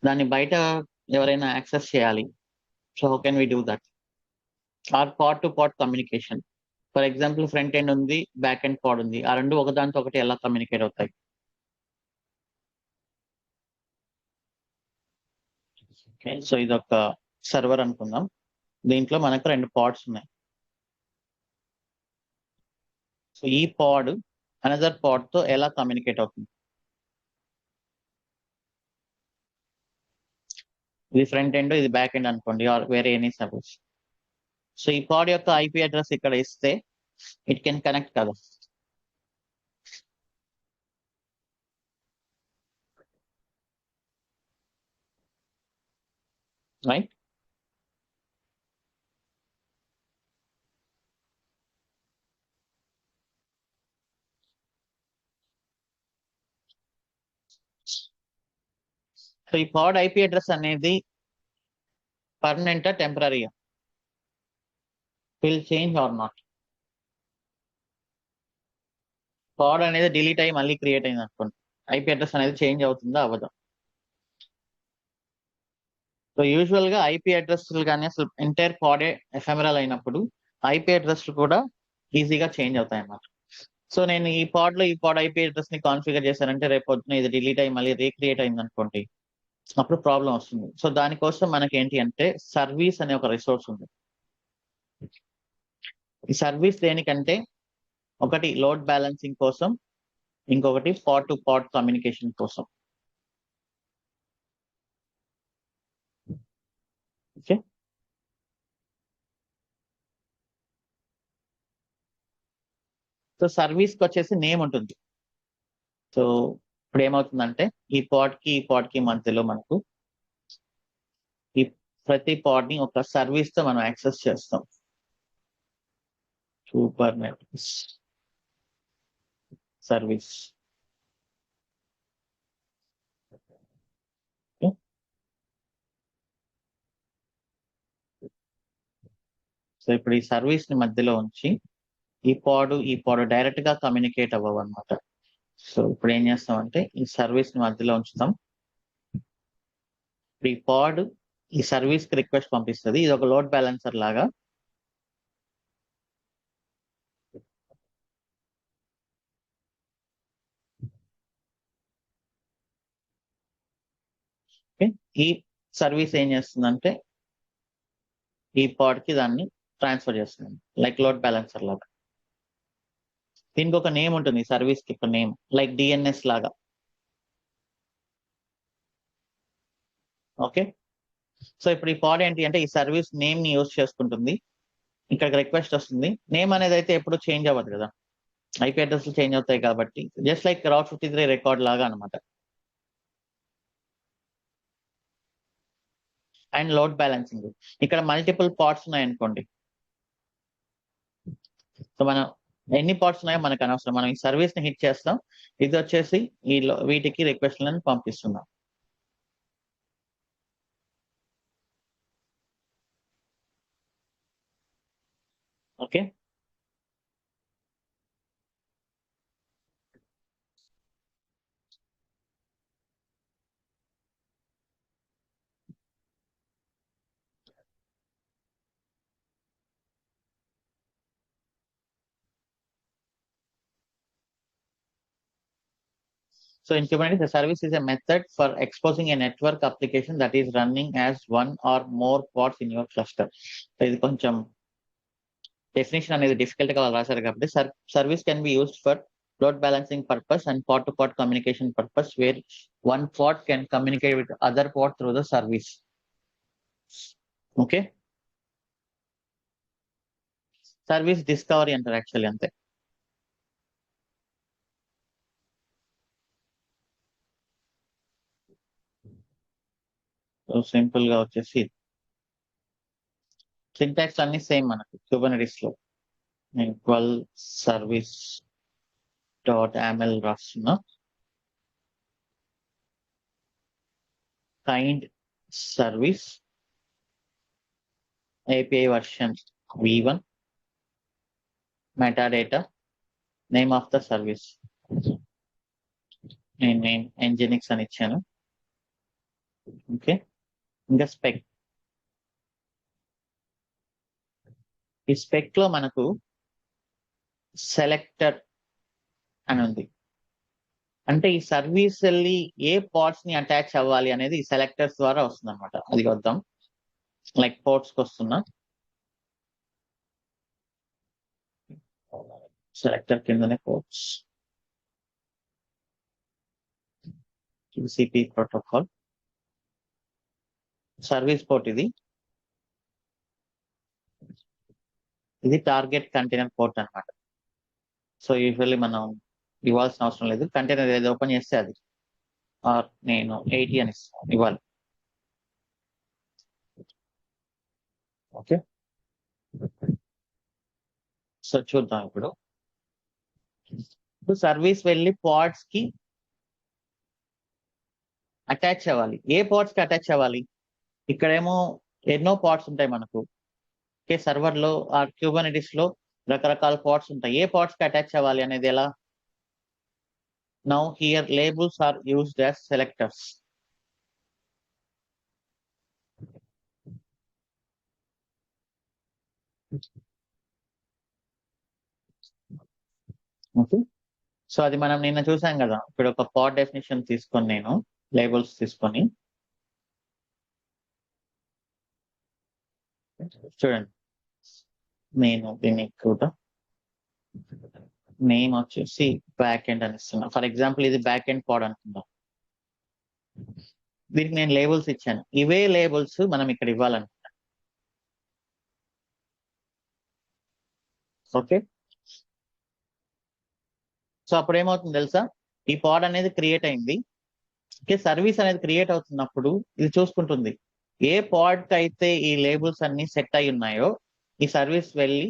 దాన్ని బయట ఎవరైనా యాక్సెస్ చేయాలి. So how can we do that? Or pod to pod communication. For example front end ఉంది, బ్యాక్ ఎండ్ పాడ్ ఉంది, ఆ రెండు ఒకదానితో ఒకటి ఎలా కమ్యూనికేట్ అవుతాయి? సో ఇది ఒక సర్వర్ అనుకుందాం, దీంట్లో మనకు రెండు పాడ్స్ ఉన్నాయి. సో ఈ పాడ్ అనదర్ పాడ్ తో ఎలా కమ్యూనికేట్ అవుతుంది? ఇది ఫ్రంట్ ఎండ్, ఇది బ్యాక్ ఎండ్ అనుకోండి, ఆర్ వేరే ఎనీ సర్వీస్. సో ఈ పాడ్ యొక్క ఐపీ అడ్రస్ ఇక్కడ ఇస్తే ఇట్ కెన్ కనెక్ట్ కదా. రైట్? సో ఈ పాడ్ ఐపీ అడ్రస్ అనేది పర్మనెంటా, టెంపరీయా? Will change or not? Pod అనేది డిలీట్ అయ్యి మళ్ళీ క్రియేట్ అయింది అనుకోండి, ఐపీ అడ్రస్ అనేది చేంజ్ అవుతుందా, అవ్వదా? సో యూజువల్ గా ఐపీ అడ్రస్లు కానీ అసలు ఎంటైర్ పాడే ఎఫెమరల్ అయినప్పుడు ఐపీ అడ్రస్లు కూడా ఈజీగా చేంజ్ అవుతాయి అన్నమాట. సో నేను ఈ పాడ్ ఐపీ అడ్రస్ ని కాన్ఫిగర్ చేశానంటే రేపు పొద్దున ఇది డిలీట్ అయ్యి మళ్ళీ రీక్రియేట్ అయింది అనుకోండి, అప్పుడు ప్రాబ్లం వస్తుంది. సో దానికోసం మనకి ఏంటి అంటే సర్వీస్ అనే ఒక రిసోర్స్ ఉంది. ఈ సర్వీస్ దేనికంటే ఒకటి లోడ్ బ్యాలెన్సింగ్ కోసం, ఇంకొకటి పాడ్ టు పాడ్ కమ్యూనికేషన్ కోసం. ఓకే, సో సర్వీస్ కి వచ్చేసి నేమ్ ఉంటుంది. సో ఇప్పుడు ఏమవుతుందంటే ఈ పాడ్ కి మధ్యలో మనకు ఈ ప్రతి పాడ్ ని ఒక సర్వీస్ తో మనం యాక్సెస్ చేస్తాం. సూపర్నెట్ సర్వీస్. సో ఇప్పుడు ఈ సర్వీస్ ని మధ్యలో ఉంచి ఈ పాడ్ డైరెక్ట్ గా కమ్యూనికేట్ అవ్వవు అనమాట. సో ఇప్పుడు ఏం చేస్తామంటే ఈ సర్వీస్ ని మధ్యలో ఉంచుతాం. ఇప్పుడు ఈ పాడ్ ఈ సర్వీస్ కి రిక్వెస్ట్ పంపిస్తుంది, ఇది ఒక లోడ్ బ్యాలెన్సర్ లాగా. ఈ సర్వీస్ ఏం చేస్తుందంటే ఈ పాడ్ కి దాన్ని ట్రాన్స్ఫర్ చేస్తుంది, లైక్ లోడ్ బ్యాలెన్సర్ లాగా. దీనికి ఒక నేమ్ ఉంటుంది, సర్వీస్ కి ఒక నేమ్, లైక్ డిఎన్ఎస్ లాగా. ఓకే, సో ఇప్పుడు ఈ పాడ్ ఏంటి అంటే ఈ సర్వీస్ నేమ్ ని యూజ్ చేసుకుంటుంది, ఇక్కడ రిక్వెస్ట్ వస్తుంది. నేమ్ అనేది అయితే ఎప్పుడు చేంజ్ అవ్వదు కదా, ఐపీ అడ్రస్ చేంజ్ అవుతాయి కాబట్టి, జస్ట్ లైక్ రౌట్ 53 రికార్డ్ లాగా అనమాట. అండ్ లోడ్ బ్యాలెన్సింగ్, ఇక్కడ మల్టిపుల్ పాడ్స్ ఉన్నాయనుకోండి, సో మనం ఎన్ని పాడ్స్ ఉన్నాయో మనకు అనవసరం, మనం ఈ సర్వీస్ ని హిట్ చేస్తాం, ఇది వచ్చేసి వీటికి రిక్వెస్ట్లను పంపిస్తున్నాం. Okay, so in Kubernetes, the service is a method for exposing a network application that is running as one or more pods in your cluster. So ఇది కొంచెం డెఫినేషన్ అనేది డిఫికల్ట్ గా రాశారు కాబట్టి, service can be used for load balancing purpose and pod to pod communication purpose, where one pod can communicate with other pod through the service. Okay, service discovery అంటారు actually, అంతే. So simple గా వచ్చేసి syntax అన్ని same మనకు Kubernetes లో. నేను 12 service dot YAML రాస్తున్నా. Kind service API version v1, metadata, name of the service. నేను నేమ్ Nginx అని ఇచ్చాను. ఓకే, ఇంకా స్పెక్. ఈ స్పెక్ లో మనకు సెలెక్టర్ అని ఉంది. అంటే ఈ సర్వీస్ వెళ్ళి ఏ పార్ట్స్ ని అటాచ్ అవ్వాలి అనేది ఈ సెలెక్టర్స్ ద్వారా వస్తుంది అనమాట. అది వద్దాం, లైక్ పోర్ట్స్ కి వస్తున్నా. సెలెక్టర్ కిందనే ports, TCP protocol, service port ఇది టార్గెట్ కంటైనర్ పోర్ట్ అనమాట. సో యూజువల్లీ మనం ఇవ్వాల్సిన అవసరం లేదు, కంటైనర్ ఏది ఓపెన్ చేస్తే అది. నేను 80 అని ఇవ్వాలి. ఓకే, సో చూద్దాం ఇప్పుడు. సర్వీస్ వెళ్ళి పాడ్స్ కి అటాచ్ అవ్వాలి. ఏ పాడ్స్ కి అటాచ్ అవ్వాలి? ఇక్కడేమో ఎన్నో పాడ్స్ ఉంటాయి మనకు. ఓకే, సర్వర్ లో ఆ క్యూబర్నెటిస్ లో రకరకాల పాడ్స్ ఉంటాయి. ఏ పాడ్స్ కి అటాచ్ అవ్వాలి అనేది ఎలా? Now here labels are used as selectors. Okay, so అది మనం నిన్న చూసాం కదా. ఇప్పుడు ఒక పాడ్ డెఫినేషన్ తీసుకొని నేను లేబుల్స్ తీసుకొని చూడండి, నేను దీన్ని కూడా నేమ్ వచ్చేసి బ్యాక్ ఎండ్ అని ఇస్తున్నా. ఫర్ ఎగ్జాంపుల్ ఇది బ్యాక్ ఎండ్ పాడ్ అనుకుందాం. దీనికి నేను లేబుల్స్ ఇచ్చాను. ఇవే లేబుల్స్ మనం ఇక్కడ ఇవ్వాలనుకుంటా. ఓకే, సో అప్పుడు ఏమవుతుంది తెలుసా? ఈ పాడ్ అనేది క్రియేట్ అయింది. ఓకే, సర్వీస్ అనేది క్రియేట్ అవుతున్నప్పుడు ఇది చూసుకుంటుంది ఏ పాడ్ కి అయితే ఈ లేబుల్స్ అన్ని సెట్ అయి ఉన్నాయో ఈ సర్వీస్ వెళ్ళి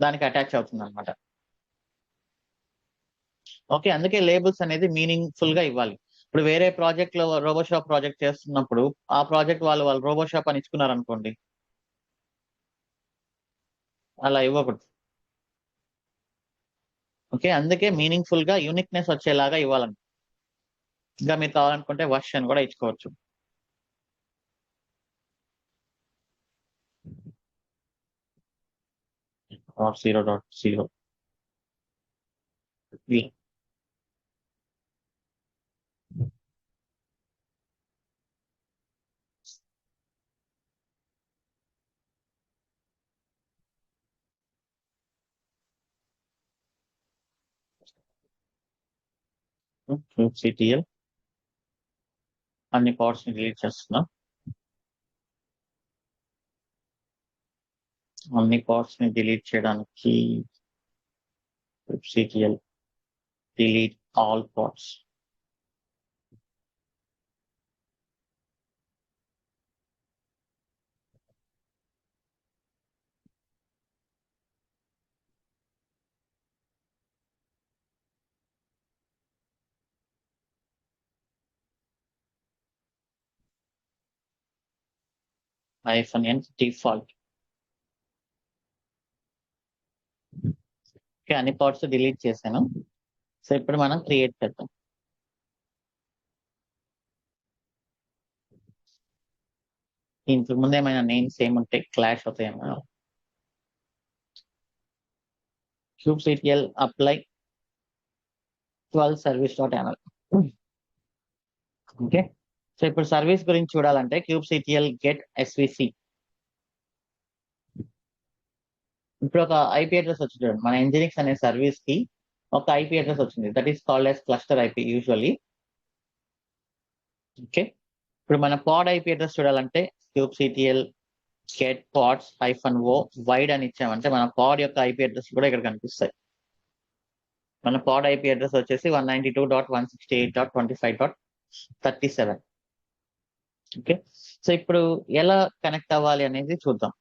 దానికి అటాచ్ అవుతుంది అనమాట. ఓకే, అందుకే లేబుల్స్ అనేది మీనింగ్ఫుల్ గా ఇవ్వాలి. ఇప్పుడు వేరే ప్రాజెక్ట్ లో రోబోషాప్ ప్రాజెక్ట్ చేస్తున్నప్పుడు ఆ ప్రాజెక్ట్ వాళ్ళు రోబోషాప్ అని ఇచ్చుకున్నారు అనుకోండి, అలా ఇవ్వకూడదు. ఓకే, అందుకే మీనింగ్ఫుల్ గా యూనిక్నెస్ వచ్చేలాగా ఇవ్వాలని. ఇంకా మీరు కావాలనుకుంటే వర్షన్ కూడా ఇచ్చుకోవచ్చు. .0.0 CTL అన్ని పార్ట్స్ ని డిలీట్ చేస్తున్నా. అన్ని పార్ట్స్ ని డిలీట్ చేయడానికి CTL delete all parts. -n default. Okay, అన్ని పార్ట్స్ డిలీట్ చేశాను. సో ఇప్పుడు మనం క్రియేట్ చేద్దాం. ఇంతకు ముందు ఏమైనా నేమ్స్ ఏముంటే క్లాష్ అవుతాయేమో. kubectl apply 12 service.yaml. Okay, so ఇప్పుడు సర్వీస్ గురించి చూడాలంటే kubectl get svc. ఇప్పుడు ఒక IP అడ్రస్ వచ్చి చూడండి. మన Nginx అనే సర్వీస్ కి ఒక IP అడ్రస్ వచ్చింది. That is called as cluster IP usually. Okay, ఇప్పుడు మన పాడ్ IP అడ్రస్ చూడాలంటే kubectl get pods -o wide అని ఇచ్చామంటే మన పాడ్ యొక్క ఐపీ అడ్రస్ కూడా ఇక్కడ కనిపిస్తాయి. మన పాడ్ ఐపీ అడ్రస్ వచ్చేసి 192.168.25.37. ఓకే, సో ఇప్పుడు ఎలా కనెక్ట్ అవ్వాలి అనేది చూద్దాం.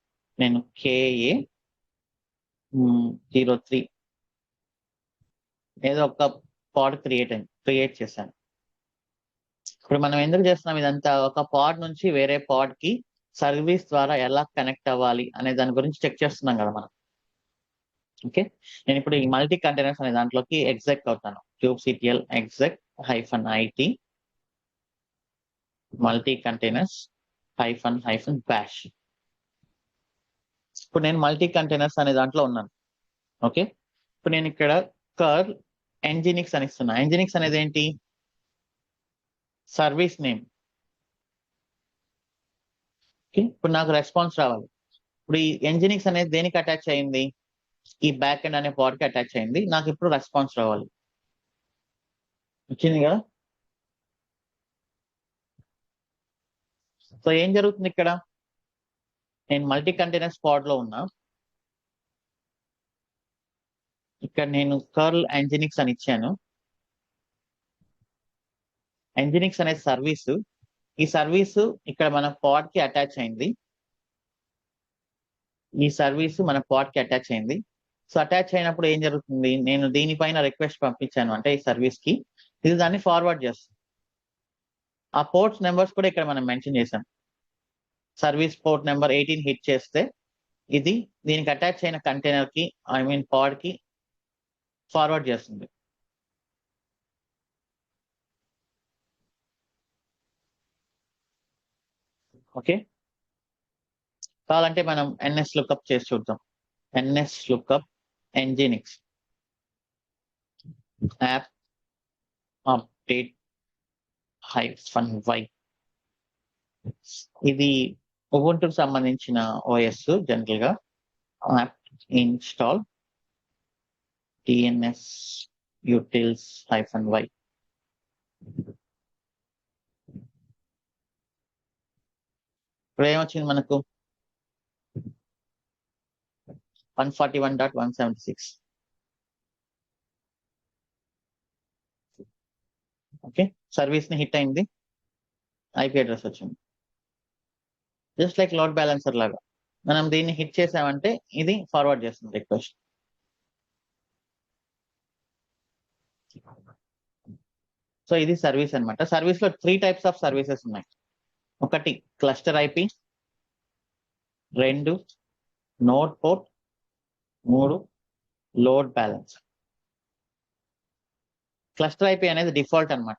నేను KA03 ఏదో ఒక పాడ్ క్రియేట్ చేశాను. ఇప్పుడు మనం ఎందుకు చేస్తున్నాం ఇదంతా? ఒక పాడ్ నుంచి వేరే పాడ్ కి సర్వీస్ ద్వారా ఎలా కనెక్ట్ అవ్వాలి అనే దాని గురించి చెక్ చేస్తున్నాం కదా మనం. ఓకే, నేను ఇప్పుడు ఈ మల్టీ కంటైనర్స్ అనే దాంట్లోకి ఎగ్జెక్ అవుతాను. kubectl exec -it multi containers -bash. ఇప్పుడు నేను మల్టీ కంటైనర్స్ అనే దాంట్లో ఉన్నాను. ఓకే, ఇప్పుడు నేను ఇక్కడ కర్ల్ nginx అని ఇస్తున్నా. nginx అనేది ఏంటి? Service name. ఓకే, ఇప్పుడు నాకు రెస్పాన్స్ రావాలి. ఇప్పుడు ఈ nginx అనేది దేనికి అటాచ్ అయింది? ఈ బ్యాక్ ఎండ్ అనే పాడ్ కి అటాచ్ అయింది. నాకు ఇప్పుడు రెస్పాన్స్ రావాలి. వచ్చింది కదా? సో ఏం జరుగుతుంది ఇక్కడ? నేను మల్టీ కంటైనర్స్ పాడ్ లో ఉన్నా. ఇక్కడ నేను కర్ల్ nginx అని ఇచ్చాను. nginx అనే సర్వీసు, ఈ సర్వీసు ఇక్కడ మన పాడ్ కి అటాచ్ అయింది. ఈ సర్వీసు మన పాడ్ కి అటాచ్ అయింది. సో అటాచ్ అయినప్పుడు ఏం జరుగుతుంది? నేను దీనిపైన రిక్వెస్ట్ పంపించాను అంటే ఈ సర్వీస్ కి, ఇది దాన్ని ఫార్వర్డ్ చేస్తుంది. ఆ పోర్ట్స్ నెంబర్స్ కూడా ఇక్కడ మనం మెన్షన్ చేసాం. సర్వీస్ పోర్ట్ నెంబర్ 18 హిట్ చేస్తే ఇది దీనికి అటాచ్ అయిన కంటైనర్ కి, ఐ మీన్ పాడ్ కి ఫార్వర్డ్ చేస్తుంది. ఓకే, కావాలంటే మనం ns లుక్అప్ చేసి చూద్దాం. ns lookup nginx apt update -y. ఇది ఉబుంటుకు సంబంధించిన ఓఎస్. జనరల్ గా apt install tns utils -y. ఇప్పుడు ఏమొచ్చింది మనకు? 141.176. ఓకే, సర్వీస్ ని హిట్ అయింది, ఐపీ అడ్రస్ వచ్చింది. జస్ట్ లైక్ లోడ్ బ్యాలెన్సర్ లాగా మనం దీన్ని హిట్ చేసామంటే ఇది ఫార్వర్డ్ చేస్తుంది రిక్వెస్ట్. సో ఇది సర్వీస్ అనమాట. సర్వీస్ లో 3 టైప్స్ ఆఫ్ సర్వీసెస్ ఉన్నాయి. ఒకటి cluster IP, 2 node port, 3 load balance. Cluster IP అనేది డిఫాల్ట్ అనమాట.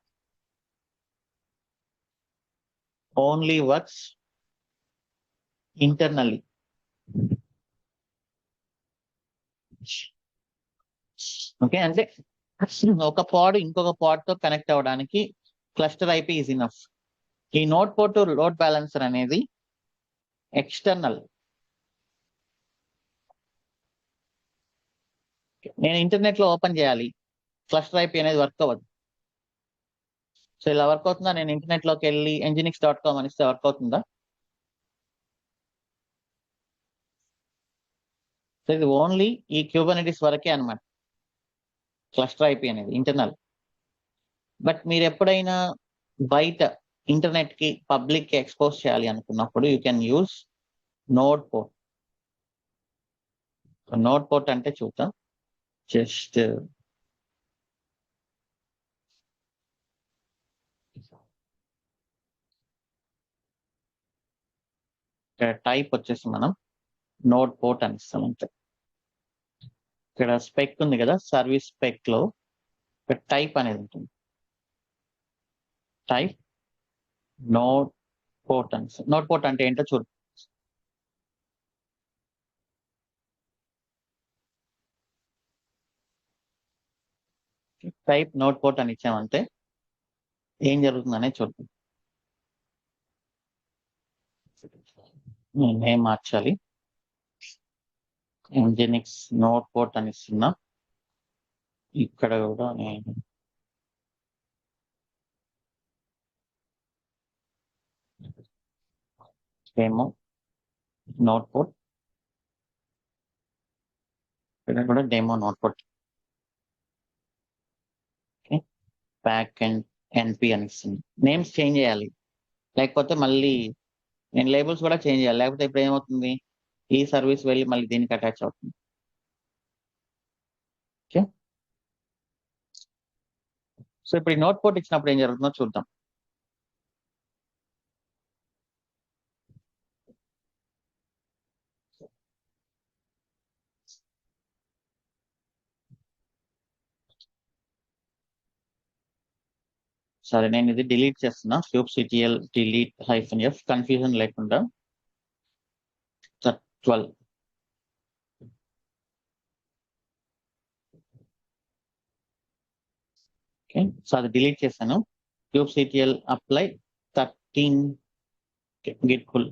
Only works internally. ఓకే, అంటే ఒక పాడ్ ఇంకొక పాడ్ తో కనెక్ట్ అవ్వడానికి క్లస్టర్ ఐపీ ఈజ్ ఇనఫ్. ఈ నోడ్ పోర్ట్ లోడ్ బ్యాలెన్సర్ అనేది ఎక్స్టర్నల్. నేను ఇంటర్నెట్ లో ఓపెన్ చేయాలి, క్లస్టర్ ఐపీ అనేది వర్క్ అవ్వదు. సో ఇలా వర్క్ అవుతుందా? నేను ఇంటర్నెట్ లోకి వెళ్ళి nginx.com అని ఇస్తే వర్క్ అవుతుందా? సో ఇది ఓన్లీ ఈ క్యూబర్నెటిస్ వరకే అనమాట క్లస్టర్ ఐపీ అనేది ఇంటర్నల్. బట్ మీరు ఎప్పుడైనా బయట ఇంటర్నెట్ కి పబ్లిక్ కి ఎక్స్పోజ్ చేయాలి అనుకున్నప్పుడు you can use node port. Node port అంటే చూద్దాం. జస్ట్ టైప్ వచ్చేసి మనం నోడ్ పోర్ట్ అని ఇస్తాం అంతే. ఇక్కడ స్పెక్ ఉంది కదా, సర్వీస్ స్పెక్ లో టైప్ అనేది ఉంటుంది. టైప్ నోడ్ పోర్ట్ అని. నోడ్ పోర్ట్ అంటే ఏంటో చూడు. టైప్ నోడ్ పోర్ట్ అని ఇచ్చామంటే ఏం జరుగుతుందనే చూద్దాం. నేమ్ మార్చాలి, nginx నోడ్ పోర్ట్ అని ఇస్తున్నా. ఇక్కడ కూడా నేను ఏమో నోట్ పోర్ట్, ఇక్కడ కూడా demo node port. Okay, back and NP అని ఇస్తుంది. నేమ్స్ చేంజ్ చేయాలి, లేకపోతే మళ్ళీ నేను లేబుల్స్ కూడా చేంజ్ చేయాలి, లేకపోతే ఇప్పుడు ఏమవుతుంది, ఈ సర్వీస్ వెళ్ళి మళ్ళీ దీనికి అటాచ్ అవుతుంది. ఓకే, సో ఇప్పుడు ఈ నోట్ పోర్ట్ ఇచ్చినప్పుడు ఏం జరుగుతుందో చూద్దాం. సరే, నేను ఇది డిలీట్ చేస్తున్నా. kubectl delete -f కన్ఫ్యూజన్ లేకుండా 12. ఓకే, సో అది డిలీట్ చేశాను. kubectl apply 13 git pull.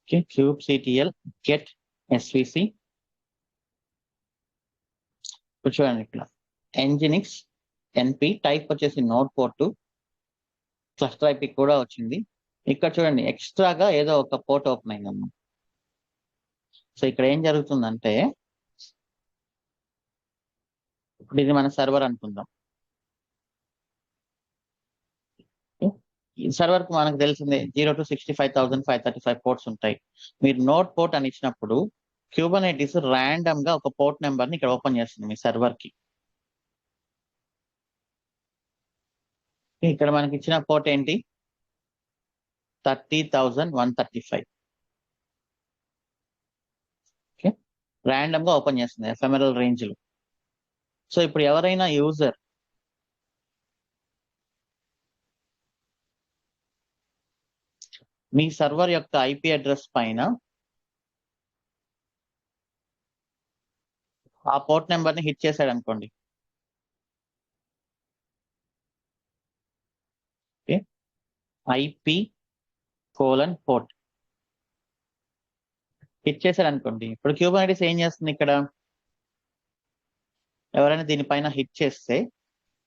Okay, kubectl get svc. చూడండి ఇక్కడ nginx np టైప్ వచ్చేసి నోట్ పోర్ట్, క్లస్టర్ ఐపి కూడా వచ్చింది. ఇక్కడ చూడండి ఎక్స్ట్రాగా ఏదో ఒక పోర్ట్ ఓపెన్ అయిందమ్మా. సో ఇక్కడ ఏం జరుగుతుందంటే, ఇప్పుడు ఇది మన సర్వర్ అనుకుందాం. ఈ సర్వర్ కు మనకు తెలిసిందే 0 to 65,535 పోర్ట్స్ ఉంటాయి. మీరు నోట్ పోర్ట్ అని ఇచ్చినప్పుడు క్యూబర్నెటిస్ ర్యాండమ్ గా ఒక పోర్ట్ నెంబర్ ని ఇక్కడ ఓపెన్ చేస్తుంది మీ సర్వర్ కి. ఇక్కడ మనకి ఇచ్చిన పోర్ట్ ఏంటి, 30,135. ఓకే, ర్యాండమ్ గా ఓపెన్ చేస్తుంది ఎఫ్ఎంఎల్ రేంజ్ లో. సో ఇప్పుడు ఎవరైనా యూజర్ మీ సర్వర్ యొక్క ఐపీ అడ్రస్ పైన ఆ పోర్ట్ నెంబర్ ని హిట్ చేశాడు అనుకోండి, IP:port హిట్ చేశాడు అనుకోండి, ఇప్పుడు క్యూబర్నెటిస్ ఏం చేస్తుంది, ఇక్కడ ఎవరైనా దీనిపైన హిట్ చేస్తే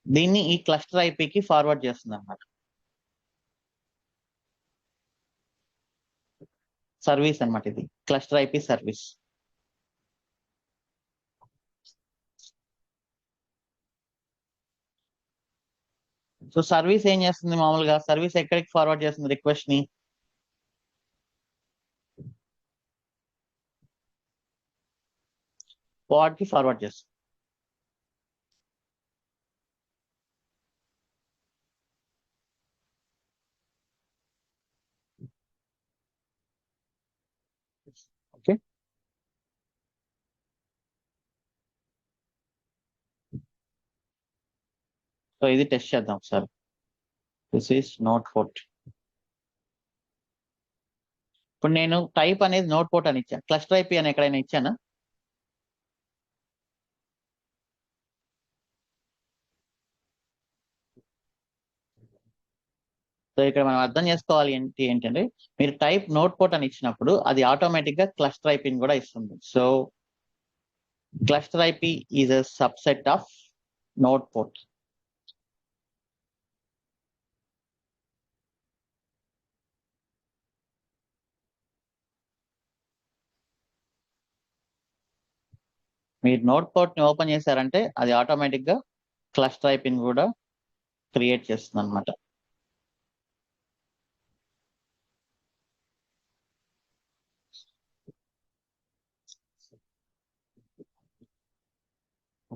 దీన్ని ఈ క్లస్టర్ ఐపీకి ఫార్వర్డ్ చేస్తుంది అన్నమాట. సర్వీస్ అన్నమాట, ఇది cluster IP service. So service ఏం చేస్తుంది, మామూలుగా సర్వీస్ ఎక్కడికి ఫార్వర్డ్ చేస్తుంది రిక్వెస్ట్ ని, పాడ్ కి ఫార్వర్డ్ చేస్తుంది. ఓకే, సో ఇది టెస్ట్ చేద్దాం ఒకసారి. This is not port. ఇప్పుడు నేను టైప్ అనేది నోట్ పోర్ట్ అని ఇచ్చాను, క్లస్టర్ ఐపీ అని ఎక్కడైనా ఇచ్చానా? సో ఇక్కడ మనం అర్థం చేసుకోవాలి ఏంటంటే, మీరు టైప్ నోట్ పోర్ట్ అని ఇచ్చినప్పుడు అది ఆటోమేటిక్ గా క్లస్టర్ ఐపీని కూడా ఇస్తుంది. So cluster IP is a subset of note port. మీరు నోట్ పోర్ట్ ని ఓపెన్ చేశారంటే అది ఆటోమేటిక్ గా క్లస్టర్ ఐపీని కూడా క్రియేట్ చేస్తుంది అనమాట.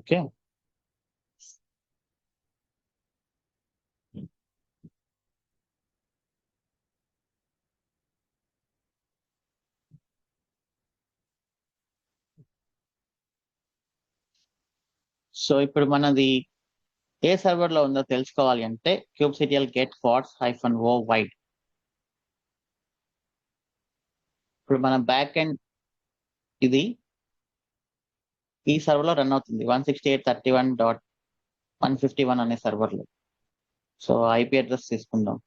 ఓకే, సో ఇప్పుడు మనది ఏ సర్వర్ లో ఉందో తెలుసుకోవాలి అంటే kubectl get pods -o wide. ఇప్పుడు మన బ్యాక్ ఎండ్ ఇది ఈ సర్వర్ లో రన్ అవుతుంది 168.31.151 అనే సర్వర్ లో. సో ఐపీ అడ్రస్ తీసుకుందాం.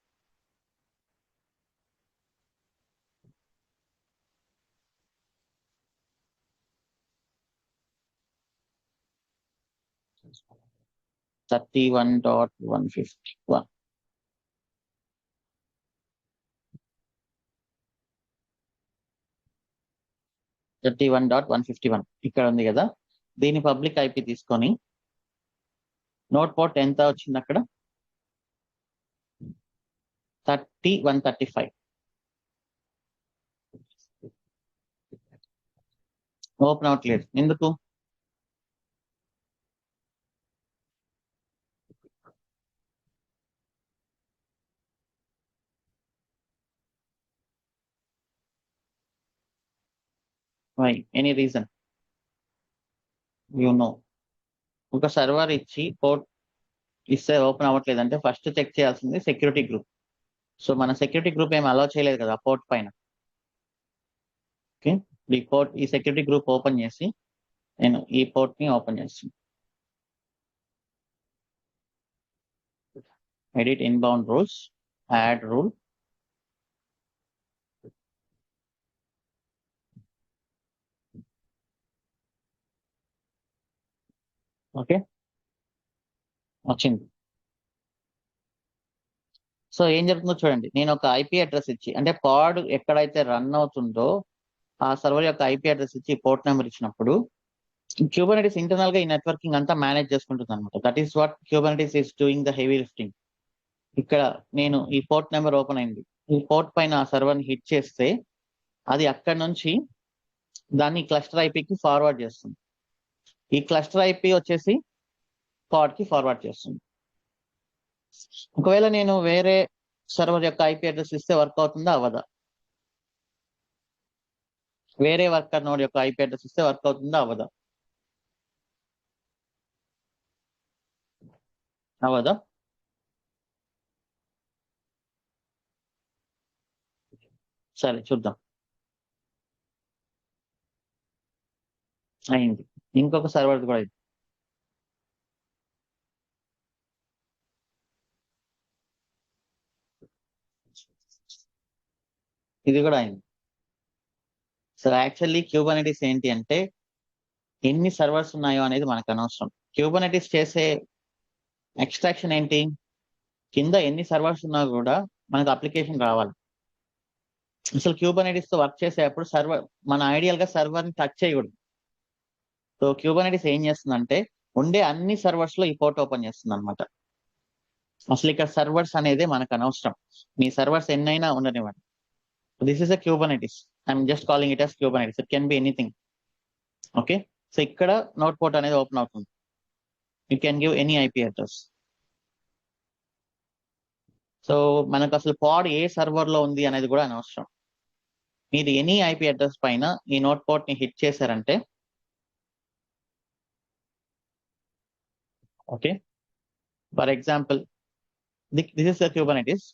31.151. ఇక్కడ ఉంది కదా, దీని పబ్లిక్ ఐపీ తీసుకొని నోట్ పోర్ట్ ఎంత వచ్చింది అక్కడ 3135. ఓపెన్ అవ్వట్లేదు ఎందుకు? వై? Any reason? ఒక సర్వర్ ఇచ్చి పోర్ట్ ఇస్తే ఓపెన్ అవ్వట్లేదు అంటే ఫస్ట్ చెక్ చేయాల్సింది సెక్యూరిటీ గ్రూప్. సో మన సెక్యూరిటీ గ్రూప్ ఏమి అలౌ చేయలేదు కదా పోర్ట్ పైన. ఓకే, ఈ సెక్యూరిటీ గ్రూప్ ఓపెన్ చేసి నేను ఈ పోర్ట్ ని ఓపెన్ చేస్తాను. Edit inbound rules, add rule. Okay, వచ్చింది. సో ఏం జరుగుతుందో చూడండి, నేను ఒక ఐపీ అడ్రస్ ఇచ్చి, అంటే పాడ్ ఎక్కడైతే రన్ అవుతుందో ఆ సర్వర్ యొక్క ఐపీ అడ్రస్ ఇచ్చి పోర్ట్ నెంబర్ ఇచ్చినప్పుడు క్యూబర్నెటిస్ ఇంటర్నల్ గా ఈ నెట్వర్కింగ్ అంతా మేనేజ్ చేసుకుంటుంది అనమాట. That is what Kubernetes is doing the heavy lifting. ఇక్కడ నేను ఈ పోర్ట్ నెంబర్ ఓపెన్ అయింది, ఈ పోర్ట్ పైన ఆ సర్వర్ ని హిట్ చేస్తే అది అక్కడ నుంచి దాన్ని క్లస్టర్ ఐపీకి ఫార్వర్డ్ చేస్తుంది. ఈ క్లస్టర్ ఐపీ వచ్చేసి పాడ్ కి ఫార్వర్డ్ చేస్తుంది. ఒకవేళ నేను వేరే సర్వర్ యొక్క ఐపీ అడ్రస్ ఇస్తే వర్క్ అవుతుందా అవ్వదా? వేరే వర్కర్ నోడ్ యొక్క ఐపీ అడ్రస్ ఇస్తే వర్క్ అవుతుందా అవ్వదా? అవ్వదా? సరే చూద్దాం. అయింది. ఇంకొక సర్వర్ కూడా అయింది. ఇది కూడా అయింది. సో యాక్చువల్లీ క్యూబర్నెటిస్ ఏంటి అంటే ఎన్ని సర్వర్స్ ఉన్నాయో అనేది మనకు అనవసరం. క్యూబర్నెటిస్ చేసే ఎక్స్ట్రాక్షన్ ఏంటి, కింద ఎన్ని సర్వర్స్ ఉన్నా కూడా మనకు అప్లికేషన్ రావాలి. అసలు క్యూబర్నెటిస్ తో వర్క్ చేసేటప్పుడు సర్వర్, మన ఐడియల్ గా సర్వర్ ని టచ్ చేయకూడదు. సో క్యూబర్నెటిస్ ఏం చేస్తుందంటే ఉండే అన్ని సర్వర్స్ లో ఈ పోర్ట్ ఓపెన్ చేస్తుంది అనమాట. అసలు ఇక్కడ సర్వర్స్ అనేది మనకు అనవసరం, మీ సర్వర్స్ ఎన్నైనా ఉండనివ్వండి. This is a Kubernetes, I'm just calling it as Kubernetes, it can be anything. Okay, so ఇక్కడ నోట్ పోర్ట్ అనేది ఓపెన్ అవుతుంది. You can give any IP address. So మనకు అసలు పాడ్ ఏ సర్వర్ లో ఉంది అనేది కూడా అనవసరం. మీరు ఎనీ ఐపీ అడ్రస్ పైన ఈ నోట్ పోర్ట్ ని హిట్ చేశారంటే, okay, for example this is the Kubernetes.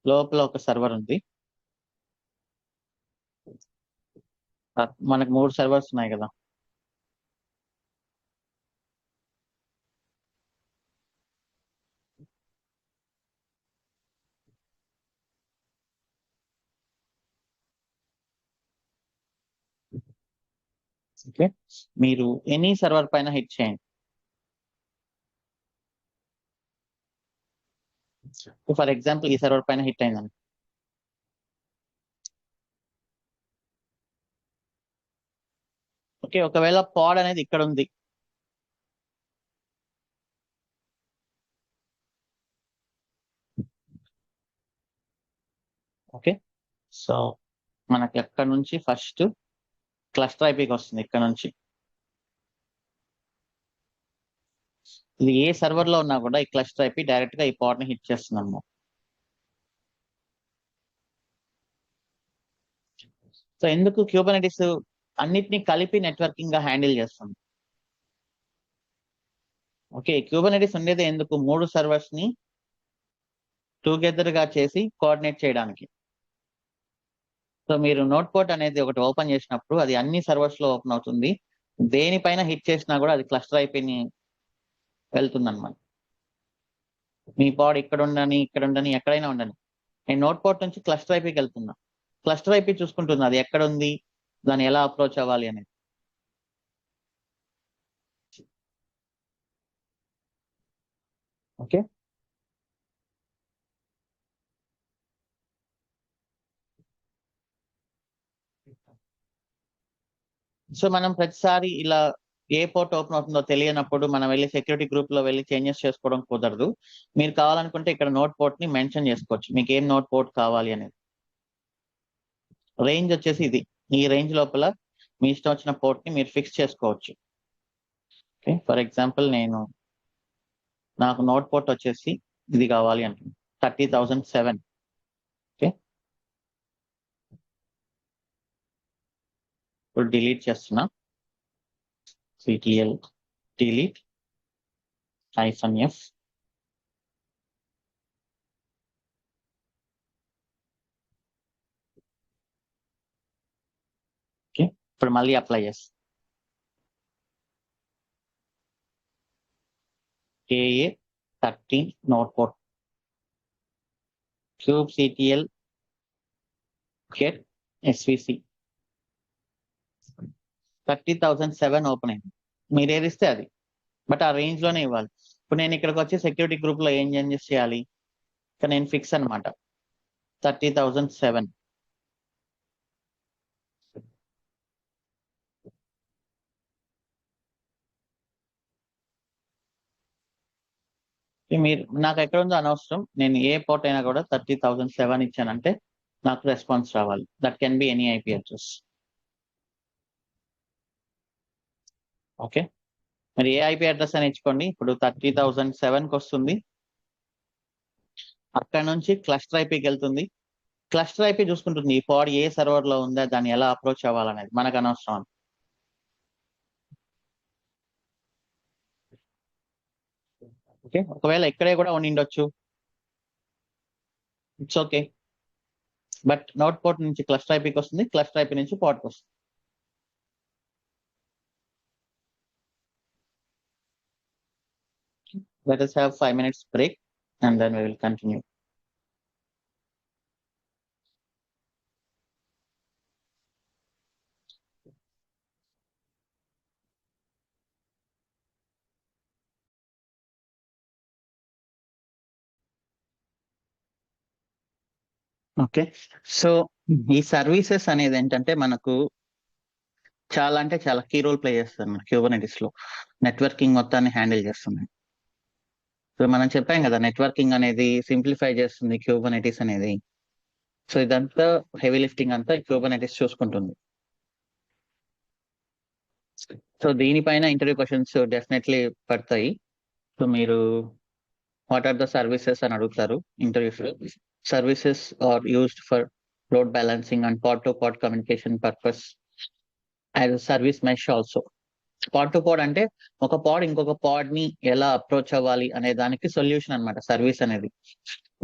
లోపల ఒక సర్వర్ ఉంది, మనకు 3 సర్వర్స్ ఉన్నాయి కదా. ఓకే, మీరు ఎనీ సర్వర్ పైన హిట్ చేయండి. ఫర్ ఎగ్జాంపుల్ ఈ సర్వర్ పైన హిట్ అయిందని, ఓకే, ఒకవేళ పాడ్ అనేది ఇక్కడ ఉంది, ఓకే, సో మనకి ఎక్కడ నుంచి ఫస్ట్ క్లస్టర్ ఐపీకి వస్తుంది, ఇక్కడ నుంచి. ఇది ఏ సర్వర్ లో ఉన్నా కూడా ఈ క్లస్టర్ ఐపీ డైరెక్ట్ గా ఈ పాడ్ ని హిట్ చేస్తుంది అన్నమాట. సో ఎందుకు క్యూబర్నెటిస్ అన్నిటిని కలిపి నెట్వర్కింగ్ గా హ్యాండిల్ చేస్తుంది? ఓకే, క్యూబర్నెటిస్ ఉండేది ఎందుకు? 3 సర్వర్స్ ని టుగెదర్ గా చేసి కోఆర్డినేట్ చేయడానికి. సో మీరు నోట్ పోర్ట్ అనేది ఒకటి ఓపెన్ చేసినప్పుడు అది అన్ని సర్వర్స్ లో ఓపెన్ అవుతుంది, దేనిపైన హిట్ చేసినా కూడా అది క్లస్టర్ ఐపీని వెళ్తుంది అనమాట. మీ పాడ్ ఇక్కడ ఉండని, ఇక్కడ ఉండని, ఎక్కడైనా ఉండని, నేను నోట్ పోర్ట్ నుంచి క్లస్టర్ ఐపీకి వెళ్తున్నా. క్లస్టర్ ఐపీ చూసుకుంటుంది అది ఎక్కడ ఉంది, దాన్ని ఎలా అప్రోచ్ అవ్వాలి అనేది. ఓకే, సో మనం ప్రతిసారి ఇలా ఏ పోర్ట్ ఓపెన్ అవుతుందో తెలియనప్పుడు మనం వెళ్ళి సెక్యూరిటీ గ్రూప్ లో వెళ్ళి చేంజెస్ చేసుకోవడం కుదరదు. మీరు కావాలనుకుంటే ఇక్కడ నోట్ పోర్ట్ ని మెన్షన్ చేసుకోవచ్చు, మీకు ఏం నోట్ పోర్ట్ కావాలి అనేది. రేంజ్ వచ్చేసి ఇది, ఈ రేంజ్ లోపల మీ ఇష్టం వచ్చిన పోర్ట్ ని మీరు ఫిక్స్ చేసుకోవచ్చు. ఓకే, ఫర్ ఎగ్జాంపుల్ నాకు నోట్ పోర్ట్ వచ్చేసి ఇది కావాలి అంటుంది 30,007. ఓకే, ఇప్పుడు డిలీట్ చేస్తున్నా, ctl delete -f. ఓకే, ఇప్పుడు మళ్ళీ అప్లై చేస్తా, AA13 note port kubectl get svc 30,007 open అయింది. మీరు ఏది ఇస్తే అది, బట్ ఆ రేంజ్ లోనే ఇవ్వాలి. ఇప్పుడు నేను ఇక్కడికి వచ్చి సెక్యూరిటీ గ్రూప్ లో ఏం చేంజెస్ చేయాలి, ఇక్కడ నేను ఫిక్స్ అనమాట 30,007. మీరు నాకు ఎక్కడ ఉందో అనవసరం, నేను ఏ పోర్ట్ అయినా కూడా 30,007 ఇచ్చానంటే నాకు రెస్పాన్స్ రావాలి. That can be any IP address. Okay, మరి ఏ ఐపీ అడ్రస్ అని ఇచ్చుకోండి. ఇప్పుడు 30,007కి వస్తుంది, అక్కడ నుంచి క్లస్టర్ ఐపీకి వెళ్తుంది. క్లస్టర్ ఐపీ చూసుకుంటుంది ఈ పాడ్ ఏ సర్వర్ లో ఉందా, దాన్ని ఎలా అప్రోచ్ అవ్వాలనేది మనకు అనవసరం. ఓకే, ఒకవేళ ఇక్కడే కూడా ఉండిండొచ్చు, it's okay. But node port నుంచి క్లస్టర్ ఐపీకి వస్తుంది, క్లస్టర్ ఐపీ నుంచి పోర్ట్కి వస్తుంది. Let us have 5 minutes break and then we will continue. Okay, so ఈ సర్వీసెస్ అనేది ఏంటంటే మనకు చాలా అంటే చాలా కీ రోల్ ప్లే చేస్తుంది మన క్యూబర్నెటిస్ లో. నెట్వర్కింగ్ మొత్తాన్ని హ్యాండిల్ చేస్తుంది. సో మనం చెప్పాం కదా, నెట్వర్కింగ్ అనేది సింప్లిఫై చేస్తుంది క్యూబర్నెటిస్ అనేది. సో ఇదంతా హెవీ లిఫ్టింగ్ అంతా క్యూబర్నెటిస్ చూసుకుంటుంది. సో దీనిపైన ఇంటర్వ్యూ క్వశ్చన్స్ డెఫినెట్లీ పడతాయి. సో మీరు వాట్ ఆర్ ద సర్వీసెస్ అని అడుగుతారు ఇంటర్వ్యూస్ లో. Services are used for load balancing and pod to pod communication purpose as service mesh also. Pod to pod అంటే ఒక పాడ్ ఇంకొక పాడ్ ని ఎలా అప్రోచ్ అవ్వాలి అనే దానికి సొల్యూషన్ అన్నమాట సర్వీస్ అనేది.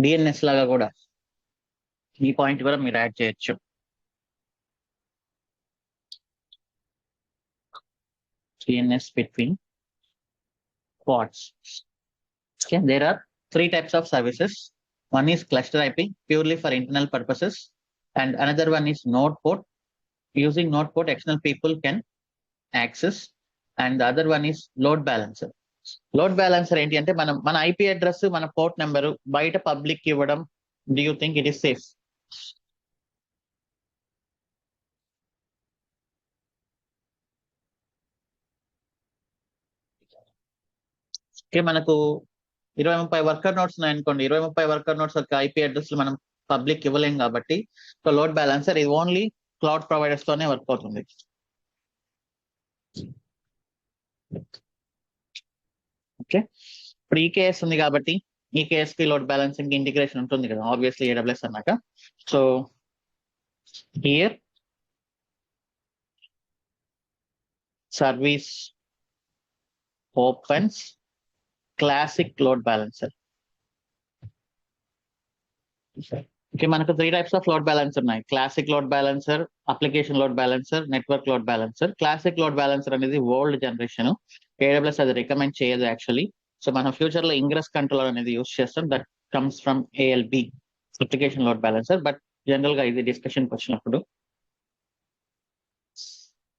డిఎన్ఎస్ లాగా కూడా ఈ పాయింట్ కూడా మీరు యాడ్ చేయొచ్చు. DNS between pods. Okay, there are 3 types of services. One is cluster IP, purely for internal purposes, and another one is node port. Using node port, external people can access, and the other one is load balancer. Load balancer ఏంటి అంటే మన IP address, మన port number బయట public ఇవ్వడం, do you think it is safe? Okay, మనకు 20-30 worker notes ఉన్నాయనుకోండి, 20-30 worker notes యొక్క IP address మనం పబ్లిక్ ఇవ్వలేం కాబట్టి లోడ్ బ్యాలెన్సర్ ఇది ఓన్లీ క్లౌడ్ ప్రొవైడర్స్ తోనే వర్క్ అవుతుంది. ఓకే, ఇప్పుడు ఈకేఎస్ ఉంది కాబట్టి ఈకేఎస్ కి లోడ్ బ్యాలెన్సింగ్ ఇంటిగ్రేషన్ ఉంటుంది కదా, ఆబ్వియస్లీ ఏడబ్ల్యూఎస్ అన్నాక. So here service opens classic load balancer. Okay, మనకు 3 టైప్స్ ఆఫ్ లోడ్ బ్యాలెన్సర్ ఉన్నాయి. Classic load balancer, application load balancer, network load balancer. Classic load balancer అనేది old generation, AWS అది recommend చేయదు actually. So మనం future లో ingress controller అనేది use చేస్తాం, that comes from ALB, application load balancer. But general గా ఇది డిస్కషన్కి వచ్చినప్పుడు.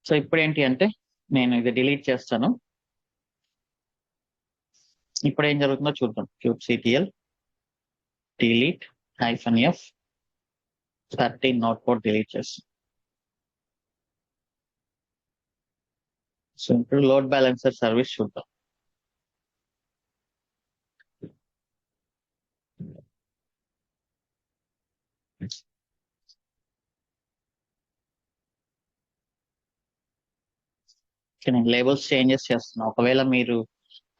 సో ఇప్పుడు ఏంటి అంటే నేను ఇది డిలీట్ చేస్తాను. ఇప్పుడు ఏం జరుగుతుందో చూద్దాం. kubectl delete -f 13 note port delete చేస్తాం. సో ఇప్పుడు లోడ్ బ్యాలెన్సర్ సర్వీస్ చూద్దాం. నేను లేబుల్స్ చేంజెస్ చేస్తున్నా. ఒకవేళ మీరు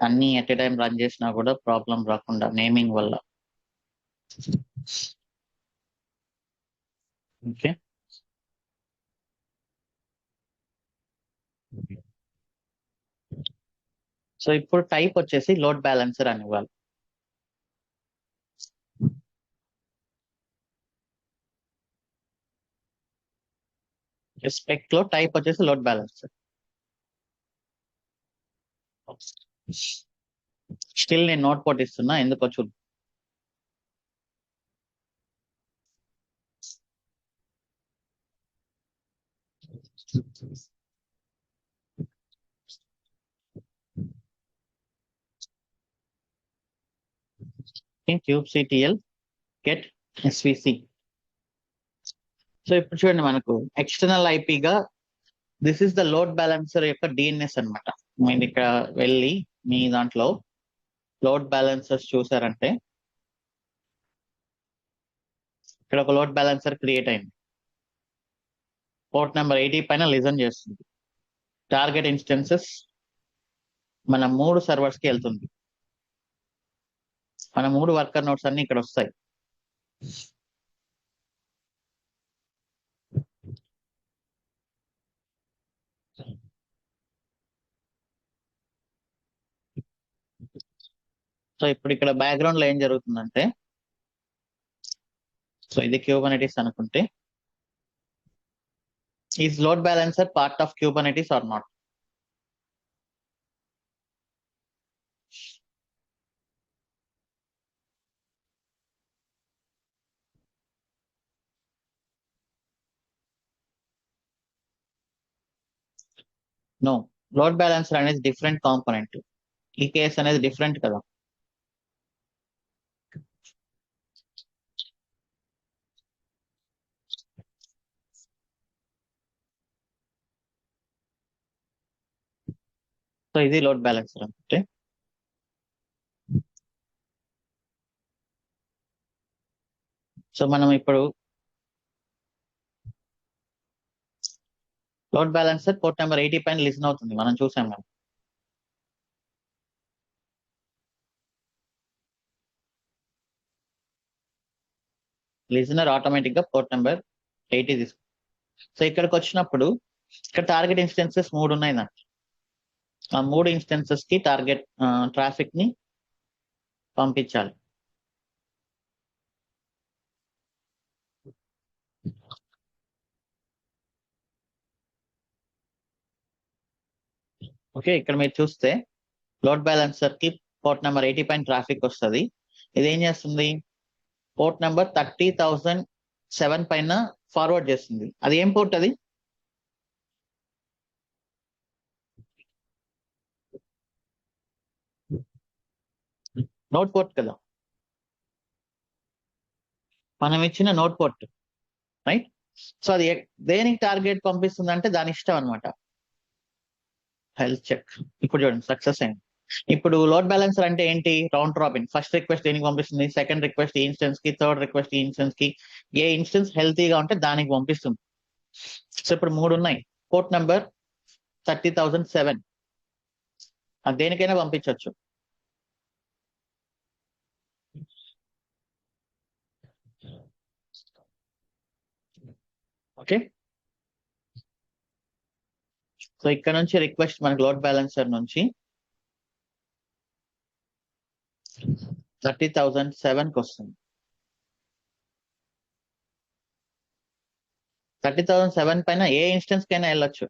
అన్ని ఎట్ ఎ టైం రన్ చేసినా కూడా ప్రాబ్లం రాకుండా నేమింగ్ వల్ల. ఓకే, సో ఇప్పుడు టైప్ వచ్చేసి లోడ్ బ్యాలెన్సర్ అని ఇవ్వాలి. స్పెక్ లో టైప్ వచ్చేసి లోడ్ బ్యాలెన్సర్. స్టిల్ నేను నోట్ పోర్ట్ ఇస్తున్నా, ఎందుకో చూద్దాం. kubectl get svc. సో ఇప్పుడు చూడండి, మనకు ఎక్స్టర్నల్ ఐపీగా this is the load balancer యొక్క డిఎన్ఎస్ అనమాట. మీరు ఇక్కడ వెళ్ళి మీ దాంట్లో లోడ్ బ్యాలెన్సర్స్ చూసారంటే ఇక్కడ ఒక లోడ్ బ్యాలెన్సర్ క్రియేట్ అయింది. పోర్ట్ నెంబర్ 80 పైన లిజన్ చేస్తుంది. టార్గెట్ ఇన్స్టెన్సెస్ మన 3 సర్వర్స్ కి వెళ్తుంది. మన 3 వర్కర్ నోట్స్ అన్ని ఇక్కడ వస్తాయి. సో ఇప్పుడు ఇక్కడ బ్యాక్గ్రౌండ్ లో ఏం జరుగుతుందంటే, సో ఇది క్యూబర్నెటిస్ అనుకుంటే, is load balancer part of Kubernetes or not? No, load balancer అనేది డిఫరెంట్ కాంపోనెంట్. ఈ కేస్ అనేది డిఫరెంట్ కదా. సో ఇది లోడ్ బ్యాలెన్సర్ అంటే. సో మనం ఇప్పుడు లోడ్ బ్యాలెన్సర్ పోర్ట్ నెంబర్ 80 పైన లిసన్ అవుతుంది, మనం చూసాం మనం. లిజనర్ ఆటోమేటిక్ గా పోర్ట్ నెంబర్ 80 తీసుకు. సో ఇక్కడికి వచ్చినప్పుడు ఇక్కడ టార్గెట్ ఇన్స్టెన్సెస్ 3 ఉన్నాయి నాకు. ఆ 3 ఇన్స్టెన్సెస్ కి టార్గెట్ ట్రాఫిక్ ని పంపించాలి. ఓకే, ఇక్కడ మీరు చూస్తే లోడ్ బ్యాలెన్సర్ కి పోర్ట్ నెంబర్ 80 పైన ట్రాఫిక్ వస్తుంది. ఇది ఏం చేస్తుంది? పోర్ట్ నెంబర్ 30,007 పైన ఫార్వర్డ్ చేస్తుంది. అది ఏం పోర్ట్? అది నోట్ పోర్ట్ కదా, మనం ఇచ్చిన నోట్ పోర్ట్, రైట్? సో అది దేనికి టార్గెట్ పంపిస్తుంది అంటే దాని ఇష్టం అనమాట. Health check. ఇప్పుడు చూడండి, సక్సెస్ అయింది. ఇప్పుడు లోడ్ బ్యాలెన్సర్ అంటే ఏంటి? Round robin. ఫస్ట్ రిక్వెస్ట్ దేనికి పంపిస్తుంది? సెకండ్ రిక్వెస్ట్ ఈ ఇన్స్టెన్స్ కి, థర్డ్ రిక్వెస్ట్ ఈ ఇన్స్టెన్స్ కి. ఏ ఇన్స్టెన్స్ హెల్తీగా ఉంటే దానికి పంపిస్తుంది. సో ఇప్పుడు 3 ఉన్నాయి. పోర్ట్ నెంబర్ 30,007 అది దేనికైనా పంపించవచ్చు. ఓకే, సో ఇక్కడ నుంచి రిక్వెస్ట్ మనకి లోడ్ బ్యాలెన్సర్ నుంచి 30,007 కి వస్తుంది. 30,007 పైన ఏ ఇన్స్టెన్స్ కైనా వెళ్ళొచ్చు.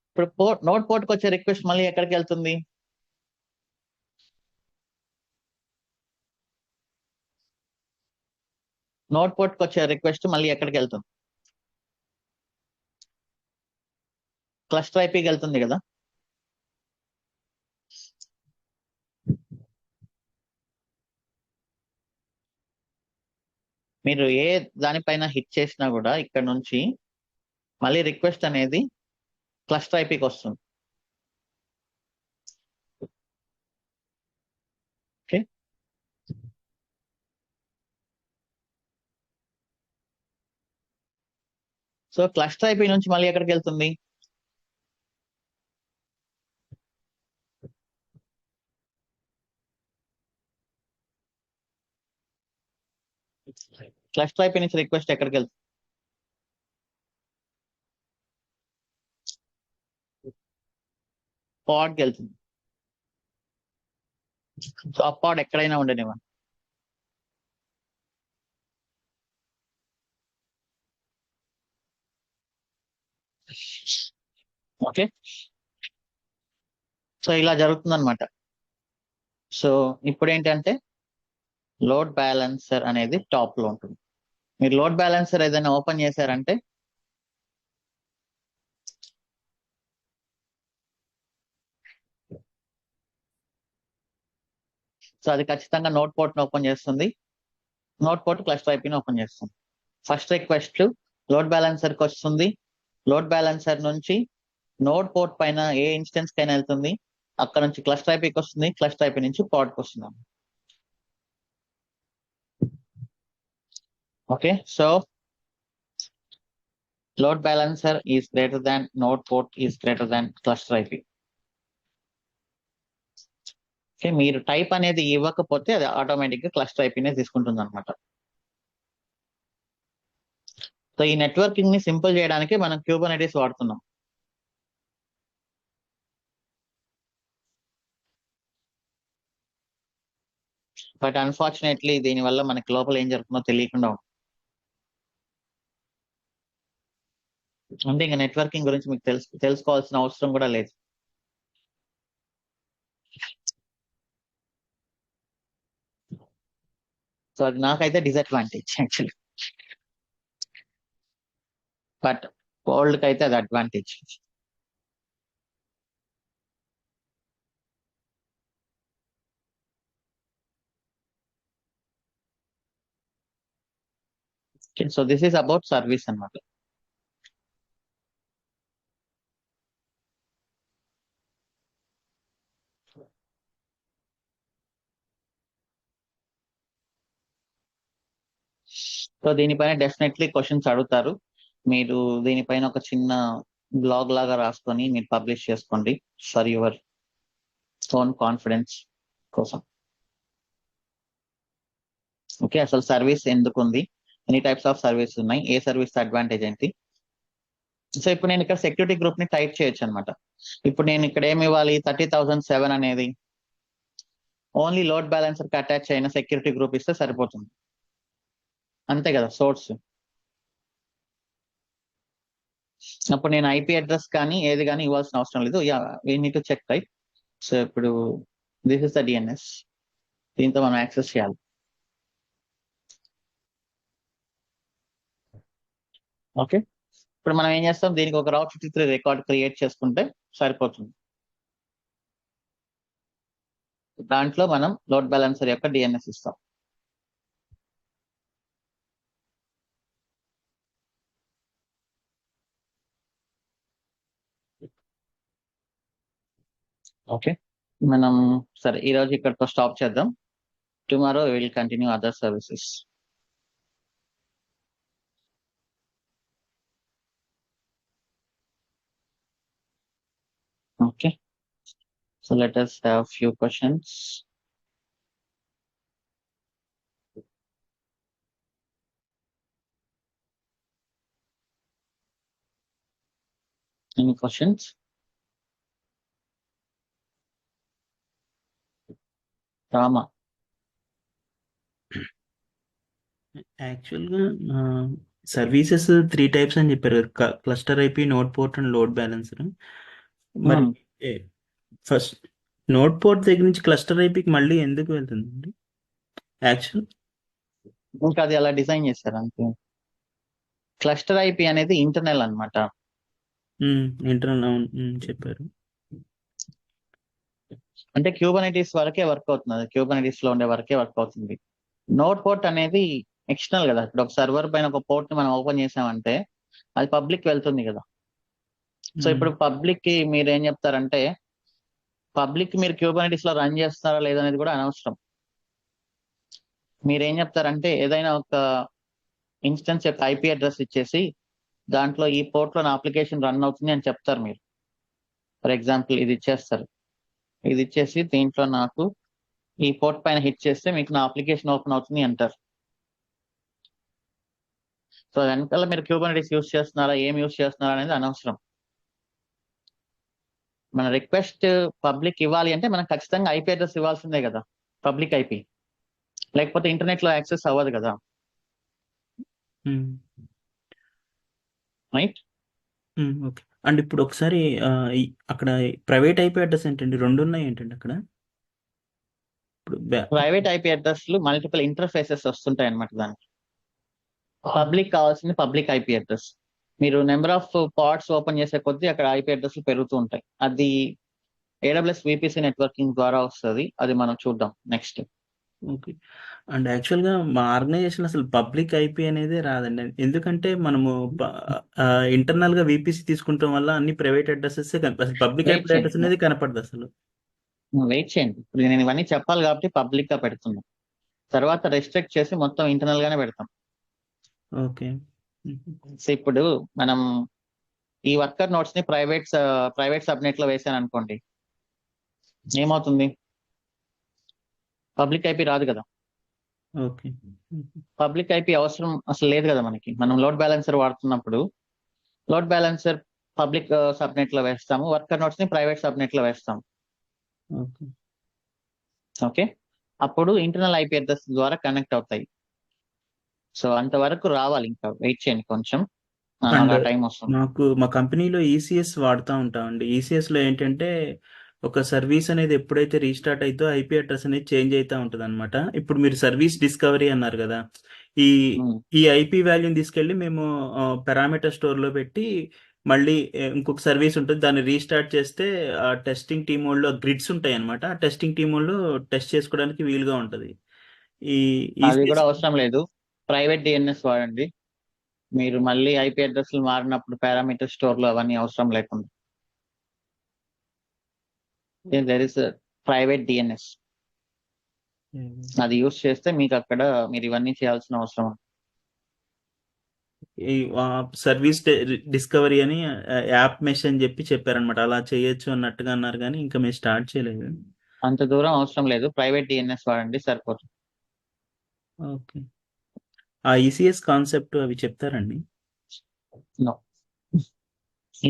ఇప్పుడు నోట్ పోర్ట్ కి వచ్చే రిక్వెస్ట్ మళ్ళీ ఎక్కడికి వెళ్తుంది? నోట్ పోర్ట్కి వచ్చే రిక్వెస్ట్ మళ్ళీ ఎక్కడికి వెళ్తుంది? క్లస్టర్ ఐపీకి వెళ్తుంది కదా. మీరు ఏ దానిపైన హిట్ చేసినా కూడా ఇక్కడ నుంచి మళ్ళీ రిక్వెస్ట్ అనేది క్లస్టర్ ఐపీకి వస్తుంది. ఓకే, సో క్లస్టర్ ఐపీ నుంచి మళ్ళీ ఎక్కడికి వెళ్తుంది? క్లస్టర్ ఐపీ నుంచి రిక్వెస్ట్ ఎక్కడికి వెళ్తుంది? పాడ్కి వెళ్తుంది. సో ఆ పాడ్ ఎక్కడైనా ఉండనివ్వండి. ఓకే, సో ఇలా జరుగుతుంది అనమాట. సో ఇప్పుడు ఏంటంటే లోడ్ బ్యాలెన్సర్ అనేది టాప్ లో ఉంటుంది. మీరు లోడ్ బ్యాలెన్సర్ ఏదైనా ఓపెన్ చేశారంటే సో అది ఖచ్చితంగా నోట్ పోర్ట్ ని ఓపెన్ చేస్తుంది. నోట్ పోర్ట్ క్లస్టర్ ఐపీని ఓపెన్ చేస్తుంది. ఫస్ట్ రిక్వెస్ట్ లోడ్ బ్యాలెన్సర్ కి వస్తుంది. లోడ్ బ్యాలెన్సర్ నుంచి నోట్ పోర్ట్ పైన ఏ ఇన్స్టెన్స్ కైనా వెళ్తుంది. అక్కడ నుంచి క్లస్టర్ ఐపీకి వస్తుంది. క్లస్టర్ ఐపీ నుంచి పాడ్కి వస్తుంది. Okay, so load balancer is greater than note port is greater than cluster IP. Okay, మీరు టైప్ అనేది ఇవ్వకపోతే అది ఆటోమేటిక్ గా క్లస్టర్ ఐపీనే తీసుకుంటుంది అనమాట. సో ఈ నెట్వర్కింగ్ ని సింపుల్ చేయడానికి మనం క్యూబర్నెటిస్ వాడుతున్నాం. బట్ అన్ఫార్చునేట్లీ దీనివల్ల మనకి లోపల ఏం జరుగుతుందో తెలియకుండా ఉంటుంది. అంటే ఇంకా నెట్వర్కింగ్ గురించి మీకు తెలుసుకోవాల్సిన అవసరం కూడా లేదు. సో అది నాకైతే డిసడ్వాంటేజ్ యాక్చువల్లీ, బట్ వరల్డ్ కి అయితే అది advantage. So this is about service అన్నమాట. సో దీనిపైన డెఫినెట్లీ క్వశ్చన్స్ అడుగుతారు. మీరు దీనిపైన ఒక చిన్న బ్లాగ్ లాగా రాసుకొని మీరు పబ్లిష్ చేసుకోండి ఫర్ యువర్ ఓన్ కాన్ఫిడెన్స్ కోసం. ఓకే, అసలు సర్వీస్ ఎందుకు ఉంది, ఎన్ని టైప్స్ ఆఫ్ సర్వీస్ ఉన్నాయి, ఏ సర్వీస్ అడ్వాంటేజ్ ఏంటి. సో ఇప్పుడు నేను ఇక్కడ సెక్యూరిటీ గ్రూప్ ని టైప్ చేయొచ్చు అనమాట. ఇప్పుడు నేను ఇక్కడ ఏమి ఇవ్వాలి, 30,007 అనేది ఓన్లీ లోడ్ బ్యాలెన్సర్ కి అటాచ్ అయిన సెక్యూరిటీ గ్రూప్ ఇస్తే సరిపోతుంది, అంతే కదా సోర్స్. అప్పుడు నేను ఐపీ అడ్రస్ కానీ ఏది కానీ ఇవ్వాల్సిన అవసరం లేదు. Yeah we need to check right. So ఇప్పుడు దిస్ ఇస్ ద డిఎన్ఎస్, దీంతో మనం యాక్సెస్ చేయాలి. ఓకే, ఇప్పుడు మనం ఏం చేస్తాం, దీనికి ఒక రౌట్ 53 రికార్డ్ క్రియేట్ చేసుకుంటే సరిపోతుంది. దాంట్లో మనం లోడ్ బ్యాలెన్సర్ యొక్క డిఎన్ఎస్ ఇస్తాం. ఓకే, మనం సరే ఈరోజు ఇక్కడితో స్టాప్ చేద్దాం. Tomorrow will continue other services. Okay, so let us have few questions. Any questions? Rama. యాక్చువల్గా సర్వీసెస్ 3 టైప్స్ అని చెప్పారు కదా, cluster IP, node port and load balancer. మరి ఫస్ట్ నోడ్ పోర్ట్ దగ్గర నుంచి క్లస్టర్ ఐపీకి మళ్ళీ ఎందుకు వెళ్తుందండి యాక్చువల్? ఇంకా అది అలా డిజైన్ చేశారు అంతే. క్లస్టర్ ఐపీ అనేది ఇంటర్నల్ అన్నమాట. ఇంటర్నల్ అవును చెప్పారు. అంటే క్యూబర్నెటిస్ వరకే వర్క్ అవుతుంది, క్యూబర్నెటిస్ లో ఉండే వరకే వర్క్ అవుతుంది. నోడ్ పోర్ట్ అనేది ఎక్స్టర్నల్ కదా. ఇప్పుడు ఒక సర్వర్ పైన ఒక పోర్ట్ ని మనం ఓపెన్ చేసామంటే అది పబ్లిక్ వెళ్తుంది కదా. సో ఇప్పుడు పబ్లిక్ కి మీరు ఏం చెప్తారంటే, పబ్లిక్ మీరు క్యూబర్నెటిస్ లో రన్ చేస్తారా లేదనేది కూడా అనవసరం. మీరేం చెప్తారంటే ఏదైనా ఒక ఇన్స్టెన్స్ యొక్క ఐపీ అడ్రస్ ఇచ్చేసి దాంట్లో ఈ పోర్ట్ లో నా అప్లికేషన్ రన్ అవుతుంది అని చెప్తారు మీరు. ఫర్ ఎగ్జాంపుల్ ఇది ఇచ్చేస్తారు, ఇది ఇచ్చేసి దీంట్లో నాకు ఈ పోర్ట్ పైన హిట్ చేస్తే మీకు నా అప్లికేషన్ ఓపెన్ అవుతుంది అంటారు. సో వెనకాల మీరు క్యూబర్నెటిస్ యూస్ చేస్తున్నారా, ఏం యూస్ చేస్తున్నారా అనేది అనవసరం. మన రిక్వెస్ట్ పబ్లిక్ ఇవ్వాలి అంటే మనం ఖచ్చితంగా ఐపీ అడ్రస్ ఇవ్వాల్సిందే కదా, పబ్లిక్ ఐపీ. లేకపోతే ఇంటర్నెట్ లో యాక్సెస్ అవ్వదు కదా, రైట్? ఓకే. అండ్ ఇప్పుడు ఒకసారి అక్కడ ప్రైవేట్ ఐపీ అడ్రస్ ఏంటండి? 2 ఉన్నాయి ఏంటండి అక్కడ? ఇప్పుడు ప్రైవేట్ ఐపీ అడ్రస్లు మల్టిపుల్ ఇంటర్ఫేసెస్ వస్తుంటాయి అన్నమాట దానికి. పబ్లిక్ కావాల్సింది పబ్లిక్ ఐపీ అడ్రస్. మీరు నెంబర్ ఆఫ్ పార్ట్స్ ఓపెన్ చేసే కొద్దీ అక్కడ ఐపీ అడ్రస్లు పెరుగుతూ ఉంటాయి. అది AWS VPC నెట్వర్కింగ్ ద్వారా వస్తుంది, అది మనం చూద్దాం నెక్స్ట్. ఓకే. అండ్ యాక్చువల్‌గా మా ఆర్గనైజేషన్ అసలు పబ్లిక్ ఐపీ అనేదే రాదండి. ఎందుకంటే మనము ఇంటర్నల్‌గా వీపీసీ తీసుకుంటాం వల్ల అన్ని ప్రైవేట్ అడ్రెసెసే అసలు పబ్లిక్ వెయిట్ ఐపీ అడ్రస్ చేయండి, అనేది కనపడదసలు. వెయిట్ చేయండి. ఇప్పుడు నేను ఇవన్నీ చెప్పాలి కాబట్టి పబ్లిక్ గా పెడుతున్నాం, తర్వాత రెస్ట్రిక్ట్ చేసి మొత్తం ఇంటర్నల్ గానే పెడతాం. ఓకే. సో ఇప్పుడు మనం ఈ వర్కర్ నోట్స్ ని ప్రైవేట్ సబ్నెట్ లో వేసాను అనుకోండి, ఏమవుతుంది? పబ్లిక్ ఐపీ రాదు కదా. ఓకే. పబ్లిక్ ఐపీ అవసరం అసలు లేదు కదా మనకి. మనం లోడ్ బ్యాలెన్సర్ వాడుతున్నప్పుడు లోడ్ బ్యాలెన్సర్ పబ్లిక్ సబ్నెట్ లో వేస్తాము, వర్కర్ నోట్స్ ని ప్రైవేట్ సబ్నెట్ లో వేస్తాము. ఓకే. ఓకే, అప్పుడు ఇంటర్నల్ ఐపీ అడ్రస్ ద్వారా కనెక్ట్ అవుతాయి. సో అంతవరకు రావాలి, ఇంకా వెయిట్ చేయండి కొంచెం, అండ్ నాకు ఆ టైం వస్తుంది. మా కంపెనీలో ఈసీఎస్ వాడుతూ ఉంటామండి. ఈసీఎస్లో ఏంటంటే ఒక సర్వీస్ అనేది ఎప్పుడైతే రీస్టార్ట్ అవుతుందో ఐపీ అడ్రస్ అనేది చేంజ్ అవుతూ ఉంటుంది అనమాట. ఇప్పుడు మీరు సర్వీస్ డిస్కవరీ అన్నారు కదా, ఈ ఈ ఐపీ వాల్యూని తీసుకెళ్ళి మేము పారామీటర్ స్టోర్లో పెట్టి మళ్ళీ ఇంకొక సర్వీస్ ఉంటుంది, దాన్ని రీస్టార్ట్ చేస్తే ఆ టెస్టింగ్ టీమ్ వాళ్ళు గ్రిడ్స్ ఉంటాయి అనమాట. ఆ టెస్టింగ్ టీమ్ వాళ్ళు టెస్ట్ చేసుకోవడానికి వీలుగా ఉంటుంది. ఈ అది కూడా ఈసీఎస్ అవసరం లేదు, ప్రైవేట్ డిఎన్ఎస్ వాడండి. మీరు మళ్ళీ ఐపీ అడ్రస్లు మారినప్పుడు పారామీటర్ స్టోర్ లో అవన్నీ అవసరం లేకుండా దెర్ ఇస్ ప్రైవేట్ డిఎన్ఎస్, అది యూస్ చేస్తే మీకు అక్కడ మీరు ఇవన్నీ చేయాల్సిన అవసరం ఉంది. ఈ సర్వీస్ డిస్కవరీ అని యాప్ మెష్ అని చెప్పారనమాట. అలా చేయొచ్చు అన్నట్టుగా అన్నారు, కానీ ఇంకా మేము స్టార్ట్ చేయలేదు. అంత దూరం అవసరం లేదు, ప్రైవేట్ డిఎన్ఎస్ వాడండి సరిపోతుంది. ఓకే. ఆ ఈసీఎస్ కాన్సెప్ట్ అవి చెప్తారండి? నో,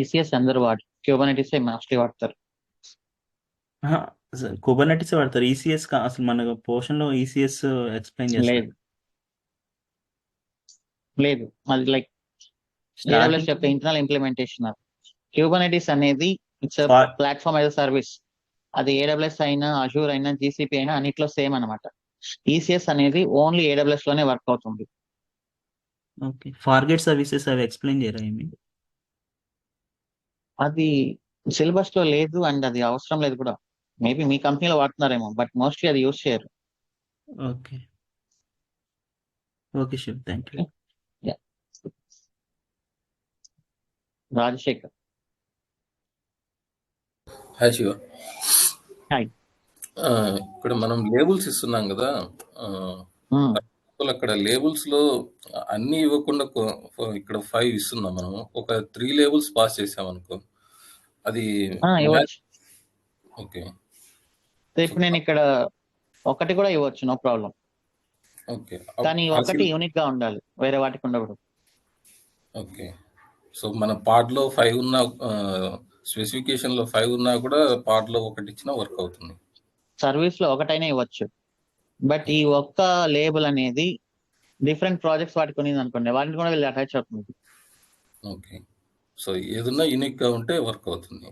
ఈసీఎస్ అందరూ వాడు, క్యూబర్నెటిస్ మోస్ట్లీ వాడతారు. కుబర్నెటిస్ వాడతారు, ఈసీఎస్ అసలు మన పోర్షన్ లో ఈసీఎస్ ఎక్స్ప్లెయిన్ చేస్తారు. లేదు లేదు, అది లైక్ AWS యొక్క స్టార్టింగ్ ఇంటర్నల్ ఇంప్లిమెంటేషన్. క్యూబర్నెటిస్ అనేది ఇట్స్ ప్లాట్ఫామ్ యాజ్ సర్వీస్. అది AWS అయినా, అజూర్ అయినా, GCP అయినా అన్నిట్లో సేమ్ అనమాట. ECS అనేది ఓన్లీ AWS లోనే వర్క్ అవుతుంది. ఓకే. ఫార్గెట్ సర్వీసెస్ అవి ఎక్స్ప్లెయిన్ చేయరా ఏమి? అది సిలబస్ లో లేదు అండ్ అది అవసరం లేదు కూడా. మేబీ మీ కంపెనీలో వాడుతున్నారేమో, బట్ మోస్ట్లీ అది యూస్ చేయరు. Okay. Okay, sure, thank you. Rajasekhar. Hi Shiva. Hi. ఇక్కడ మనం లేబుల్స్ ఇస్తున్నాం కదా, అక్కడ లేబుల్స్ లో అన్ని ఇవ్వకుండా ఇక్కడ 5 ఇస్తున్నాం. మనం ఒక 3 లేబుల్స్ పాస్ చేసామనుకో, అది ఇవ్వచ్చు. ఓకే. ఇప్పుడు నేను ఇక్కడ ఒకటి కూడా ఇవ్వచ్చు, నో ప్రాబ్లం. ఓకే, కానీ ఒకటి యూనిక్ గా ఉండాలి, వేరే వాటికి ఉండకూడదు. ఓకే. సో మన పార్ట్ లో 5 ఉన్న స్పెసిఫికేషన్ లో 5 ఉన్నా కూడా పార్ట్ లో ఒకటి ఇచ్చినా వర్క్ అవుతుంది. సర్వీస్ లో ఒకటైనా ఇవ్వచ్చు, బట్ ఈ ఒక్క లేబుల్ అనేది డిఫరెంట్ ప్రాజెక్ట్స్ వాటికి ఉన్నది అనుకోండి, వాటిని కూడా వీళ్ళు అటాచ్ అవుతుంది. ఓకే. సో ఏదన్నా యూనిక్ గా ఉంటే వర్క్ అవుతుంది.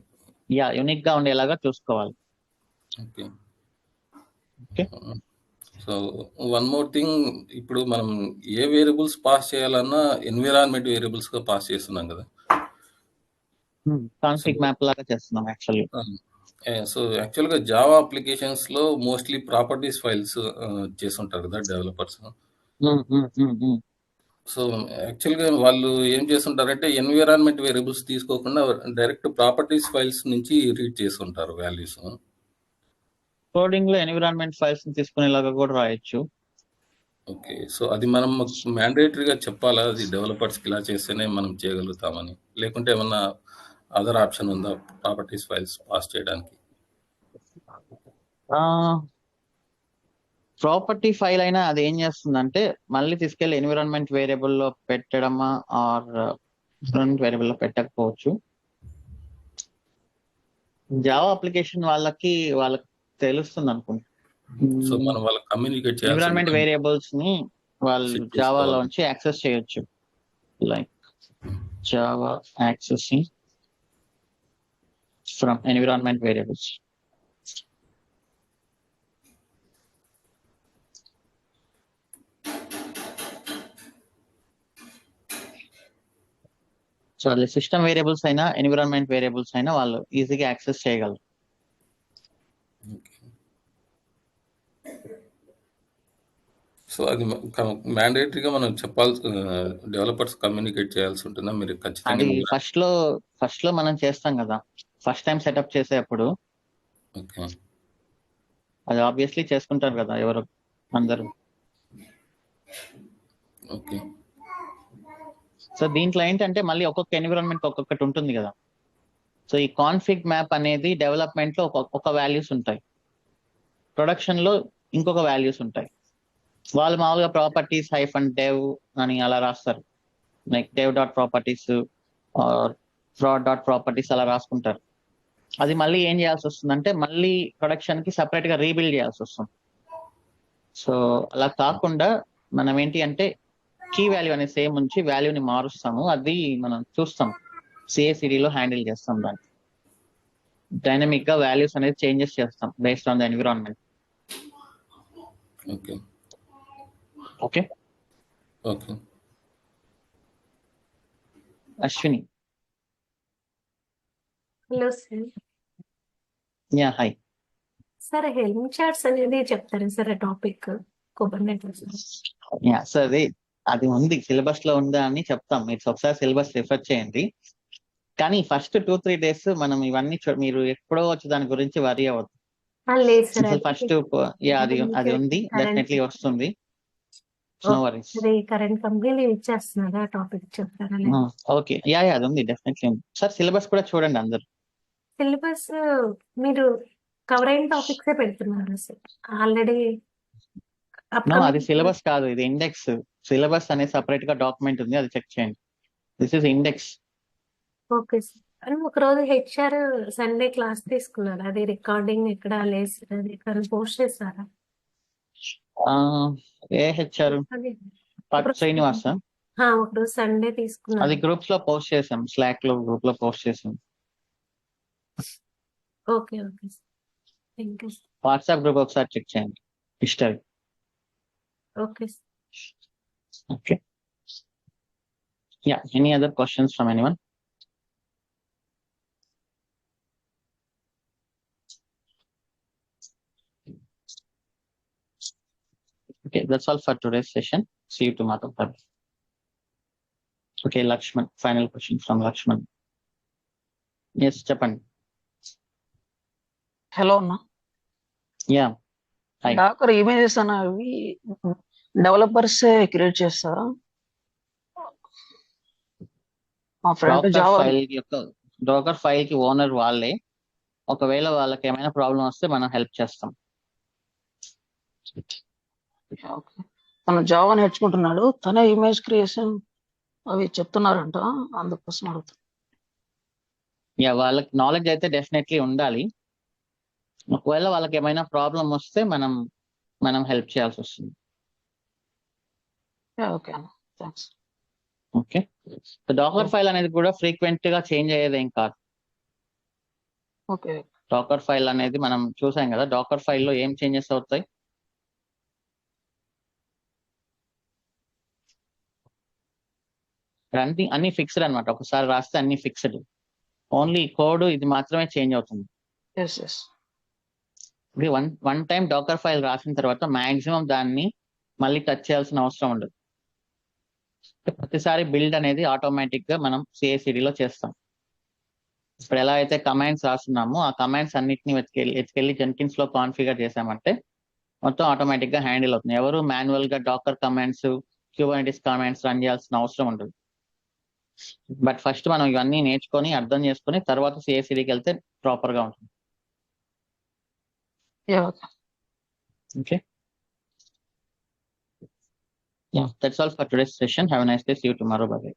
యూనిక్ గా ఉండేలాగా చూసుకోవాలి. Okay. Okay, so one more thing, ఇప్పుడు మనం ఏ వేరియబుల్స్ పాస్ చేయాలన్నా ఎన్విరాన్మెంట్ వేరియబుల్స్గా పాస్ చేస్తున్నాం కదా. సో కాన్ఫిగ్ మ్యాప్ లాగా చేస్తున్నాం యాక్చువల్లీ. సో యాక్చువల్గా జావా అప్లికేషన్స్లో మోస్ట్లీ ప్రాపర్టీస్ ఫైల్స్ చేస్తుంటారు కదా డెవలపర్స్. సో యాక్చువల్గా వాళ్ళు ఏం చేస్తుంటారంటే ఎన్విరాన్మెంట్ వేరియబుల్స్ తీసుకోకుండా డైరెక్ట్ ప్రాపర్టీస్ ఫైల్స్ నుంచి రీడ్ చేస్తుంటారు వాల్యూస్. కోడింగ్ లో ఎన్విరాన్మెంట్ ఫైల్స్ తీసుకునేలాగా కూడా రాయొచ్చు. ఓకే, సో అది మనం మ్యాండేటరీగా చెప్పాలా, అది డెవలపర్స్కి ఇలా చేస్తేనే మనం చేయగలుగుతామని, లేకుంటే ఏమన్నా అదర్ ఆప్షన్ ఉందా ప్రాపర్టీస్ ఫైల్స్ పాస్ చేయడానికి? ప్రాపర్టీ ఫైల్ అయినా అది ఏం చేస్తుందంటే మళ్ళీ తీసుకెళ్లి ఎన్విరాన్మెంట్ వేరియబుల్ లో పెట్టడమా ఆర్ ఎన్విరాన్మెంట్ వేరియబుల్ లో పెట్టకపోవచ్చు. జావా అప్లికేషన్ వాళ్ళకి తెలుస్తుంది అనుకుంటా. సో మనం వాళ్ళకి కమ్యూనికేట్ ఎన్విరాన్మెంట్ చేయాల్సి వేరియబుల్స్ ని వాళ్ళు Set జావాలో చేసుకోవాలి. నుంచి యాక్సెస్ చేయొచ్చు. Like Java accessing from environment variables. So అది సిస్టమ్ వేరియబుల్స్ అయినా ఎన్విరాన్మెంట్ వేరియబుల్స్ అయినా వాళ్ళు ఈజీగా యాక్సెస్ చేయగలరు. సో అది మ్యాండేటరీగా మనం చెప్పాల్సి, డెవలపర్స్ కమ్యూనికేట్ చేయాల్సి ఉంటుందా మీరు ఖచ్చితంగా? అది ఫస్ట్ లో మనం చేస్తాం కదా, ఫస్ట్ టైం సెటప్ చేసేటప్పుడు ఓకే, అది ఆబ్వియస్లీ చేసుకుంటారు కదా ఎవరు అందరూ. ఓకే, సో దీంట్లో ఏంటంటే మళ్ళీ ఒక్కొక్క ఎన్విరాన్మెంట్ ఒక్కొక్కటి ఉంటుంది కదా. సో ఈ కాన్ఫిగ్ మ్యాప్ అనేది డెవలప్మెంట్ లో ఒక వాల్యూస్ ఉంటాయి, ప్రొడక్షన్ లో ఇంకొక వాల్యూస్ ఉంటాయి. వాళ్ళు మామూలుగా ప్రాపర్టీస్ -dev అని అలా రాస్తారు, లైక్ dev.properties ఆర్ fraud.properties అలా రాసుకుంటారు. అది మళ్ళీ ఏం చేయాల్సి వస్తుందంటే మళ్ళీ ప్రొడక్షన్ కి సపరేట్ గా రీబిల్డ్ చేయాల్సి వస్తుంది. సో అలా కాకుండా మనం ఏంటి అంటే కీ వాల్యూ అనేది సేమ్ ఉంచి వాల్యూని మారుస్తాము. అది మనం చూస్తాం, CI/CD లో హ్యాండిల్ చేస్తాం దాన్ని. డైనమిక్ గా వాల్యూస్ అనేది చేంజెస్ చేస్తాం based on the environment. Okay, okay, okay. Ashwini. Hello sir. Yeah, hi. Sir helm charts అనేది చెప్తారా sir topic Kubernetes? Yeah sir, అది ఉంది సిలబస్ లో ఉందా అని చెప్తాం. మీరు ఒకసారి సిలబస్ రిఫర్ చేయండి. కానీ ఫస్ట్ 2-3 డేస్ మనం ఇవన్నీ మీరు ఎప్పుడో వచ్చి దాని గురించి వరి అవ్వద్దు. లేదు సార్, ఫస్ట్ అది ఉంది, డెఫినెట్లీ వస్తుంది. No worries. అది కరెంట్ కంపెనీ ఇచ్చేస్తున్నారా టాపిక్ చెప్తారా? ఓకే, యా అది ఉంది, డెఫినెట్లీ ఉంది. సార్ సిలబస్ కూడా చూడండి అందరు. సిలబస్ మీరు కవర్ అయిన టాపిక్సే పెడుతున్నారా సార్? ఆల్రెడీ అది సిలబస్ కాదు, ఇది ఇండెక్స్. సిలబస్ అనే సపరేట్ గా డాక్యుమెంట్ ఉంది, అది చెక్ చేయండి. This is index. Okay sir. అని ఒక రోజు HR సండే క్లాస్ తీసుకున్నారు, అది రికార్డింగ్ ఎక్కడ లేదు సార్, అది ఎక్కడ పోస్ట్ చేస్తారా? ఏ HR శ్రీనివాస? ఒక రోజు సండే తీసుకున్నారు. అది గ్రూప్స్ లో పోస్ట్ చేసాం, స్లాక్ లో గ్రూప్ లో పోస్ట్ చేసాం. Okay okay sir, thank you sir. WhatsApp group ఒకసారి చెక్ చేయండి, history. Okay sir. Okay. Yeah, any other questions from anyone? Okay, that's all for today's session. See you tomorrow. Bye. Okay, Lakshman, final question from Lakshman. Yes, Chapan. Hello అన్న, Yeah. Hi. Dakar images అనేవి developers create చేస్తారా? మా friend Java Dakar file కి owner వాళ్ళే. ఒకవేళ వాళ్ళకి ఏమైనా problem వస్తే మనం హెల్ప్ చేస్తాం. తను జావా నేర్చుకుంటున్నాడు, తనే ఇమేజ్ క్రియేషన్ అవి చెప్తున్నారంట, అందుకోసం అడుగుతాను. యా, వాళ్ళకి నాలెడ్జ్ అయితే డెఫినెట్లీ ఉండాలి. ఒకవేళ వాళ్ళకి ఏమైనా ప్రాబ్లం వస్తే మనం హెల్ప్ చేయాల్సి వస్తుంది. ఓకే అన్న, థ్యాంక్స్. ఓకే, డాకర్ ఫైల్ అనేది కూడా ఫ్రీక్వెంట్ గా చేంజ్ అయ్యేది ఏం కాదు. ఓకే, డాకర్ ఫైల్ అనేది మనం చూసాం కదా, డాకర్ ఫైల్ లో ఏం చేంజెస్ అవుతాయి? అన్ని ఫిక్స్డ్ అన్నమాట. ఒకసారి రాస్తే అన్ని ఫిక్స్డ్. ఓన్లీ కోడ్ ఇది మాత్రమే చేంజ్ అవుతుంది. ఎస్ ఎస్ ఇప్పుడు వన్ టైం డాకర్ ఫైల్ రాసిన తర్వాత మాక్సిమం దాన్ని మళ్ళీ టచ్ చేయాల్సిన అవసరం ఉండదు. ప్రతిసారి బిల్డ్ అనేది ఆటోమేటిక్ గా మనం CI/CD లో చేస్తాం. ఇప్పుడు ఎలా అయితే కమాండ్స్ రాస్తున్నామో ఆ కమాండ్స్ అన్నిటిని వెతికెళ్ళి జెన్కిన్స్ లో కాన్ఫిగర్ చేసామంటే మొత్తం ఆటోమేటిక్ గా హ్యాండిల్ అవుతుంది. ఎవరు మాన్యువల్ గా Docker commands, Kubernetes commands run చేయాల్సిన అవసరం ఉండదు. బట్ ఫస్ట్ మనం ఇవన్నీ నేర్చుకొని అర్థం చేసుకొని తర్వాత CI/CDకి వెళ్తే ప్రాపర్ గా ఉంటుంది. Yeah okay Okay. Yeah, that's all for today's session. Have a nice day. See you tomorrow. Bye.